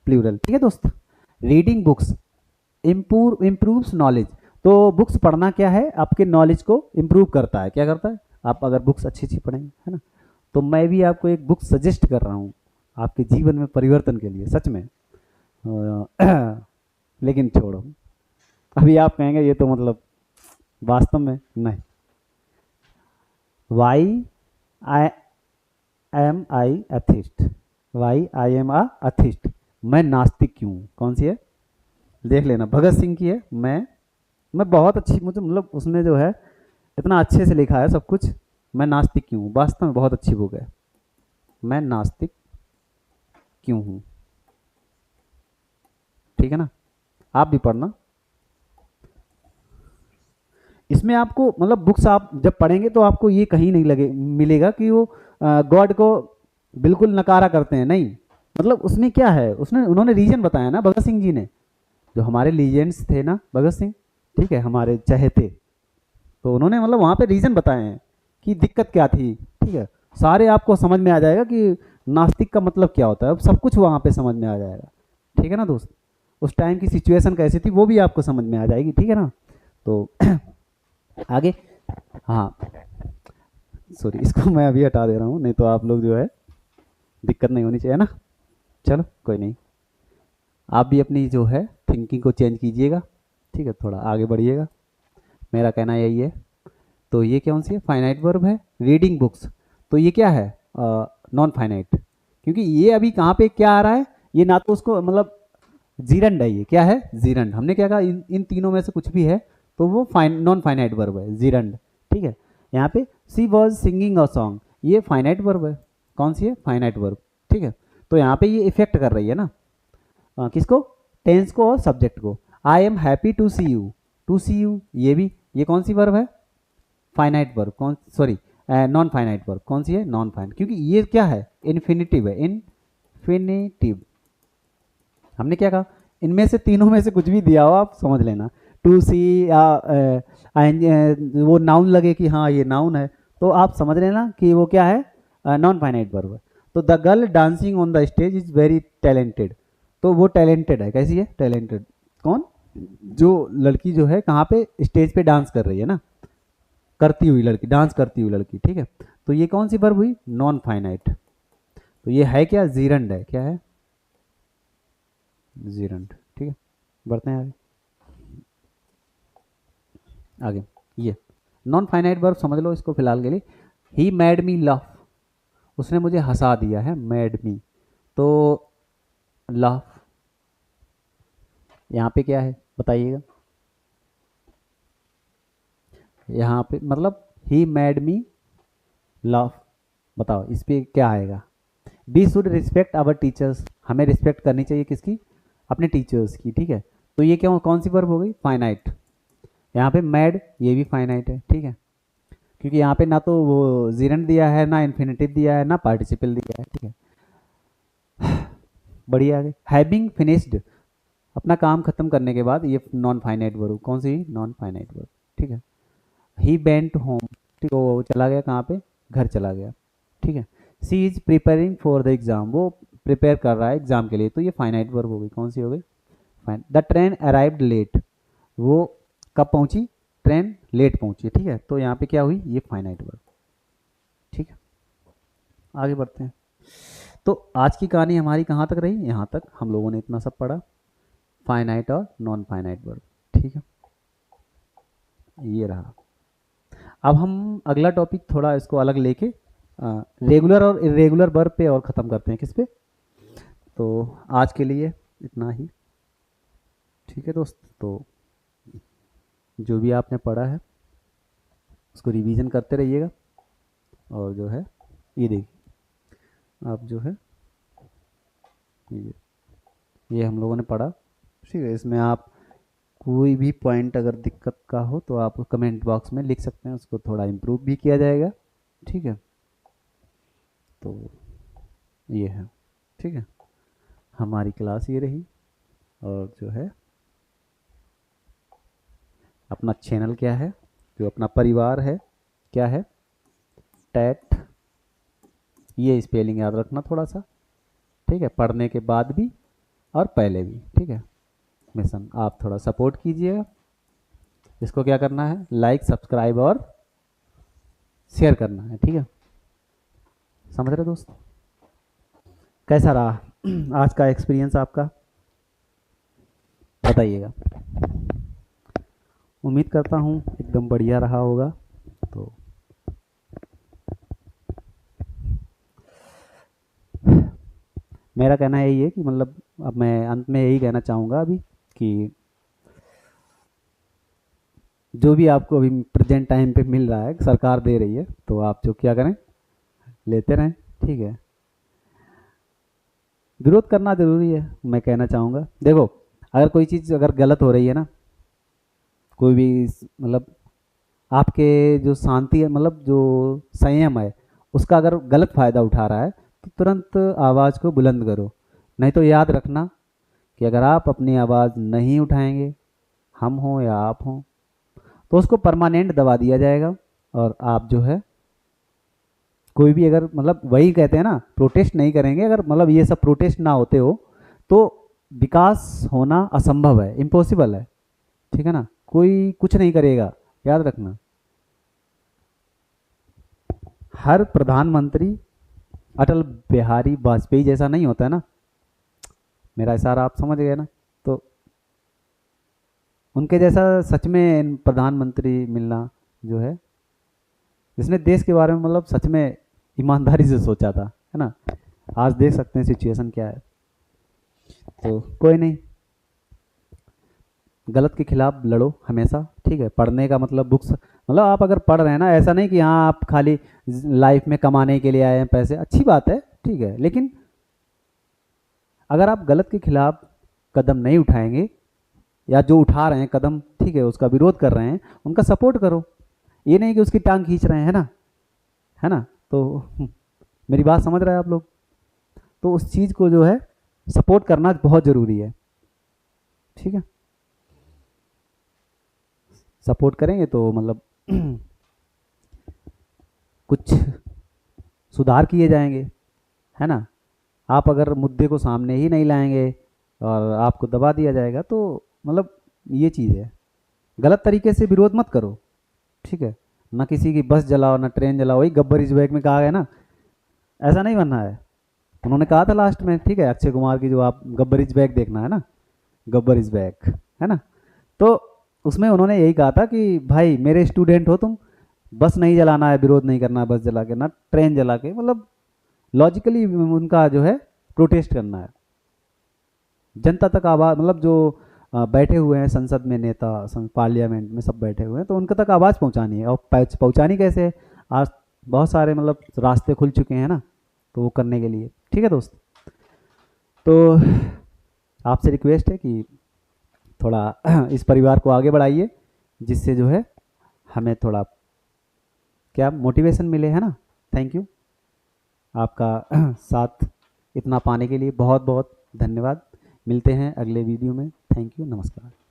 प्लूरल, ठीक है दोस्त। रीडिंग बुक्स इम्प्रूव्स नॉलेज, तो बुक्स पढ़ना क्या है, आपके नॉलेज को इम्प्रूव करता है, क्या करता है, आप अगर बुक्स अच्छी अच्छी पढ़ेंगे, है ना। तो मैं भी आपको एक बुक सजेस्ट कर रहा हूँ आपके जीवन में परिवर्तन के लिए, सच में। लेकिन छोड़ो, अभी आप कहेंगे ये तो मतलब वास्तव में नहीं। Why I am I atheist, why I am a atheist, मैं नास्तिक क्यों हूँ, कौन सी है, देख लेना, भगत सिंह की है। मैं बहुत अच्छी, मुझे मतलब उसमें जो है इतना अच्छे से लिखा है सब कुछ। मैं नास्तिक क्यों हूँ, वास्तव में बहुत अच्छी बुक है, मैं नास्तिक क्यों हूँ, ठीक है ना, आप भी पढ़ना। इसमें आपको मतलब बुक्स आप जब पढ़ेंगे तो आपको ये कहीं नहीं लगे मिलेगा कि वो गॉड को बिल्कुल नकारा करते हैं, नहीं। मतलब उसमें क्या है, उसने उन्होंने रीजन बताया ना, भगत सिंह जी ने, जो हमारे लीजेंड्स थे ना भगत सिंह, ठीक है, हमारे चहेते, तो उन्होंने मतलब वहाँ पे रीजन बताए हैं कि दिक्कत क्या थी, ठीक है। सारे आपको समझ में आ जाएगा कि नास्तिक का मतलब क्या होता है, अब सब कुछ वहाँ पे समझ में आ जाएगा, ठीक है ना दोस्त। उस टाइम की सिचुएशन कैसी थी वो भी आपको समझ में आ जाएगी, ठीक है ना। तो आगे, हाँ सॉरी, इसको मैं अभी हटा दे रहा हूँ, नहीं तो आप लोग जो है दिक्कत नहीं होनी चाहिए ना। चलो कोई नहीं, आप भी अपनी जो है थिंकिंग को चेंज कीजिएगा, ठीक है, थोड़ा आगे बढ़िएगा, मेरा कहना यही है। तो ये कौन सी है, फाइनाइट वर्ब है। रीडिंग बुक्स, तो ये क्या है, नॉन फाइनाइट, क्योंकि ये अभी कहाँ पे क्या आ रहा है, ये ना तो उसको मतलब जीरंड है, ये क्या है, जीरंड। हमने क्या कहा, इन तीनों में से कुछ भी है तो वो नॉन फाइनाइट वर्ब है, जीरंड, ठीक है। यहाँ पे सी वॉज सिंगिंग अ सॉन्ग, ये फाइनाइट वर्ब है, कौन सी है, फाइनाइट वर्ब, ठीक है। तो यहाँ पे ये इफेक्ट कर रही है ना, किसको, टेंस को और सब्जेक्ट को। I am happy to see you, ये भी, ये कौन सी वर्ब है, फाइनाइट वर्ब, कौन, सॉरी नॉन फाइनाइट वर्ब, कौन सी है, नॉन फाइन, क्योंकि ये क्या है, इन्फिनिटिव है, इन्फिनिटिव। हमने क्या कहा, इनमें से तीनों में से कुछ भी दिया हो आप समझ लेना, टू सी या वो नाउन लगे कि हाँ ये नाउन है, तो आप समझ लेना कि वो क्या है, नॉन फाइनाइट वर्ब। तो the girl dancing on the stage is very talented, तो वो टैलेंटेड है, कैसी है, टैलेंटेड, कौन, जो लड़की जो है कहाँ पे, स्टेज पे डांस कर रही है ना, करती हुई लड़की, डांस करती हुई लड़की, ठीक है। तो ये कौन सी वर्ब हुई, नॉन फाइनाइट। तो ये है क्या, जीरंड है, क्या है, जीरंड, ठीक है। बढ़ते हैं आगे, आगे ये नॉन फाइनाइट वर्ब समझ लो इसको फिलहाल के लिए। ही मैड मी लफ, उसने मुझे हंसा दिया है, मैड मी, तो लफ यहाँ पे क्या है बताइएगा, यहाँ पे मतलब ही मैड मी लफ, बताओ इस पे क्या आएगा। We should respect our teachers, हमें रिस्पेक्ट करनी चाहिए किसकी, अपने टीचर्स की, ठीक है। तो ये क्या, कौन सी वर्ब हो गई, फाइनाइट। यहाँ पे मैड, ये भी फाइनाइट है, ठीक है, क्योंकि यहाँ पे ना तो वो जीरंड दिया है, ना इन्फिनेटिव दिया है, ना पार्टिसिपल दिया है, ठीक है। बढ़िया आगे, हैविंग फिनिश्ड, अपना काम खत्म करने के बाद ये नॉन फाइनाइट वर्ब, कौन सी नॉन फाइनाइट वर्ब, ठीक है। ही वेंट होम, ठीक है, वो चला गया कहाँ पे, घर चला गया, ठीक है। She is preparing for the exam, वो प्रिपेयर कर रहा है एग्जाम के लिए, तो ये फाइनाइट वर्ब हो गई, कौन सी हो गई, fine. The train arrived late, वो कब पहुंची, ट्रेन लेट पहुंची, ठीक है, तो यहाँ पे क्या हुई, ये फाइनाइट वर्ब, ठीक है। आगे बढ़ते हैं। तो आज की कहानी हमारी कहाँ तक रही, यहाँ तक हम लोगों ने इतना सब पढ़ा, फाइनाइट और नॉन फाइनाइट वर्ब, ठीक है, ये रहा। अब हम अगला टॉपिक थोड़ा इसको अलग लेके रेगुलर और इरेगुलर वर्ब पे और ख़त्म करते हैं, किस पे, तो आज के लिए इतना ही, ठीक है दोस्त। तो जो भी आपने पढ़ा है उसको रिवीजन करते रहिएगा, और जो है ये देखिए आप जो है ये हम लोगों ने पढ़ा, ठीक है। इसमें आप कोई भी पॉइंट अगर दिक्कत का हो तो आप कमेंट बॉक्स में लिख सकते हैं, उसको थोड़ा इम्प्रूव भी किया जाएगा, ठीक है। तो ये है, ठीक है, हमारी क्लास ये रही। और जो है अपना चैनल क्या है, जो अपना परिवार है क्या है, टैट, ये स्पेलिंग याद रखना थोड़ा सा, ठीक है, पढ़ने के बाद भी और पहले भी, ठीक है। मिशन आप थोड़ा सपोर्ट कीजिएगा, इसको क्या करना है, लाइक सब्सक्राइब और शेयर करना है, ठीक है, समझ रहे दोस्त। कैसा रहा आज का एक्सपीरियंस आपका, बताइएगा। उम्मीद करता हूँ एकदम बढ़िया रहा होगा। तो मेरा कहना यही है कि मतलब अब मैं अंत में यही कहना चाहूँगा अभी कि जो भी आपको अभी प्रेजेंट टाइम पे मिल रहा है, सरकार दे रही है, तो आप जो क्या करें, लेते रहें, ठीक है। विरोध करना ज़रूरी है, मैं कहना चाहूँगा। देखो अगर कोई चीज़ अगर गलत हो रही है ना, कोई भी मतलब आपके जो शांति है, मतलब जो संयम है, उसका अगर गलत फ़ायदा उठा रहा है तो तुरंत आवाज़ को बुलंद करो। नहीं तो याद रखना कि अगर आप अपनी आवाज़ नहीं उठाएंगे, हम हों या आप हों, तो उसको परमानेंट दबा दिया जाएगा। और आप जो है कोई भी अगर मतलब वही कहते हैं ना, प्रोटेस्ट नहीं करेंगे, अगर मतलब ये सब प्रोटेस्ट ना होते हो तो विकास होना असंभव है, इम्पॉसिबल है, ठीक है ना, कोई कुछ नहीं करेगा, याद रखना। हर प्रधानमंत्री अटल बिहारी वाजपेयी जैसा नहीं होता है ना, मेरा इशारा आप समझ गए ना। तो उनके जैसा सच में प्रधानमंत्री मिलना जो है, जिसने देश के बारे में मतलब सच में ईमानदारी से सोचा था, है ना। आज देख सकते हैं सिचुएशन क्या है। तो कोई नहीं, गलत के खिलाफ लड़ो हमेशा, ठीक है। पढ़ने का मतलब बुक्स, मतलब आप अगर पढ़ रहे हैं ना, ऐसा नहीं कि हाँ आप खाली लाइफ में कमाने के लिए आए हैं पैसे, अच्छी बात है, ठीक है, लेकिन अगर आप गलत के खिलाफ कदम नहीं उठाएंगे, या जो उठा रहे हैं कदम, ठीक है, उसका विरोध कर रहे हैं, उनका सपोर्ट करो, ये नहीं कि उसकी टांग खींच रहे हैं, है ना, है ना। तो मेरी बात समझ रहे हैं आप लोग। तो उस चीज़ को जो है सपोर्ट करना बहुत ज़रूरी है, ठीक है। सपोर्ट करेंगे तो मतलब कुछ सुधार किए जाएंगे, है ना। आप अगर मुद्दे को सामने ही नहीं लाएंगे और आपको दबा दिया जाएगा, तो मतलब ये चीज़ है, गलत तरीके से विरोध मत करो, ठीक है। ना किसी की बस जलाओ ना ट्रेन जलाओ, वही गब्बर इज बैक में कहा गया ना, ऐसा नहीं बनना है। उन्होंने कहा था लास्ट में, ठीक है, अक्षय कुमार की जो आप गब्बर इज बैक देखना है ना, गब्बर इज बैक, है ना। तो उसमें उन्होंने यही कहा था कि भाई मेरे स्टूडेंट हो तुम, बस नहीं जलाना है, विरोध नहीं करना है बस जला के, ना ट्रेन जला के, मतलब लॉजिकली उनका जो है प्रोटेस्ट करना है, जनता तक आवाज़, मतलब जो बैठे हुए हैं संसद में नेता, पार्लियामेंट में सब बैठे हुए हैं, तो उनके तक आवाज़ पहुंचानी है। और पहुंचानी कैसे है, आज बहुत सारे मतलब रास्ते खुल चुके हैं ना, तो वो करने के लिए, ठीक है दोस्त। तो आपसे रिक्वेस्ट है कि थोड़ा इस परिवार को आगे बढ़ाइए, जिससे जो है हमें थोड़ा क्या मोटिवेशन मिले, है ना। थैंक यू, आपका साथ इतना पाने के लिए बहुत बहुत धन्यवाद। मिलते हैं अगले वीडियो में। थैंक यू, नमस्कार।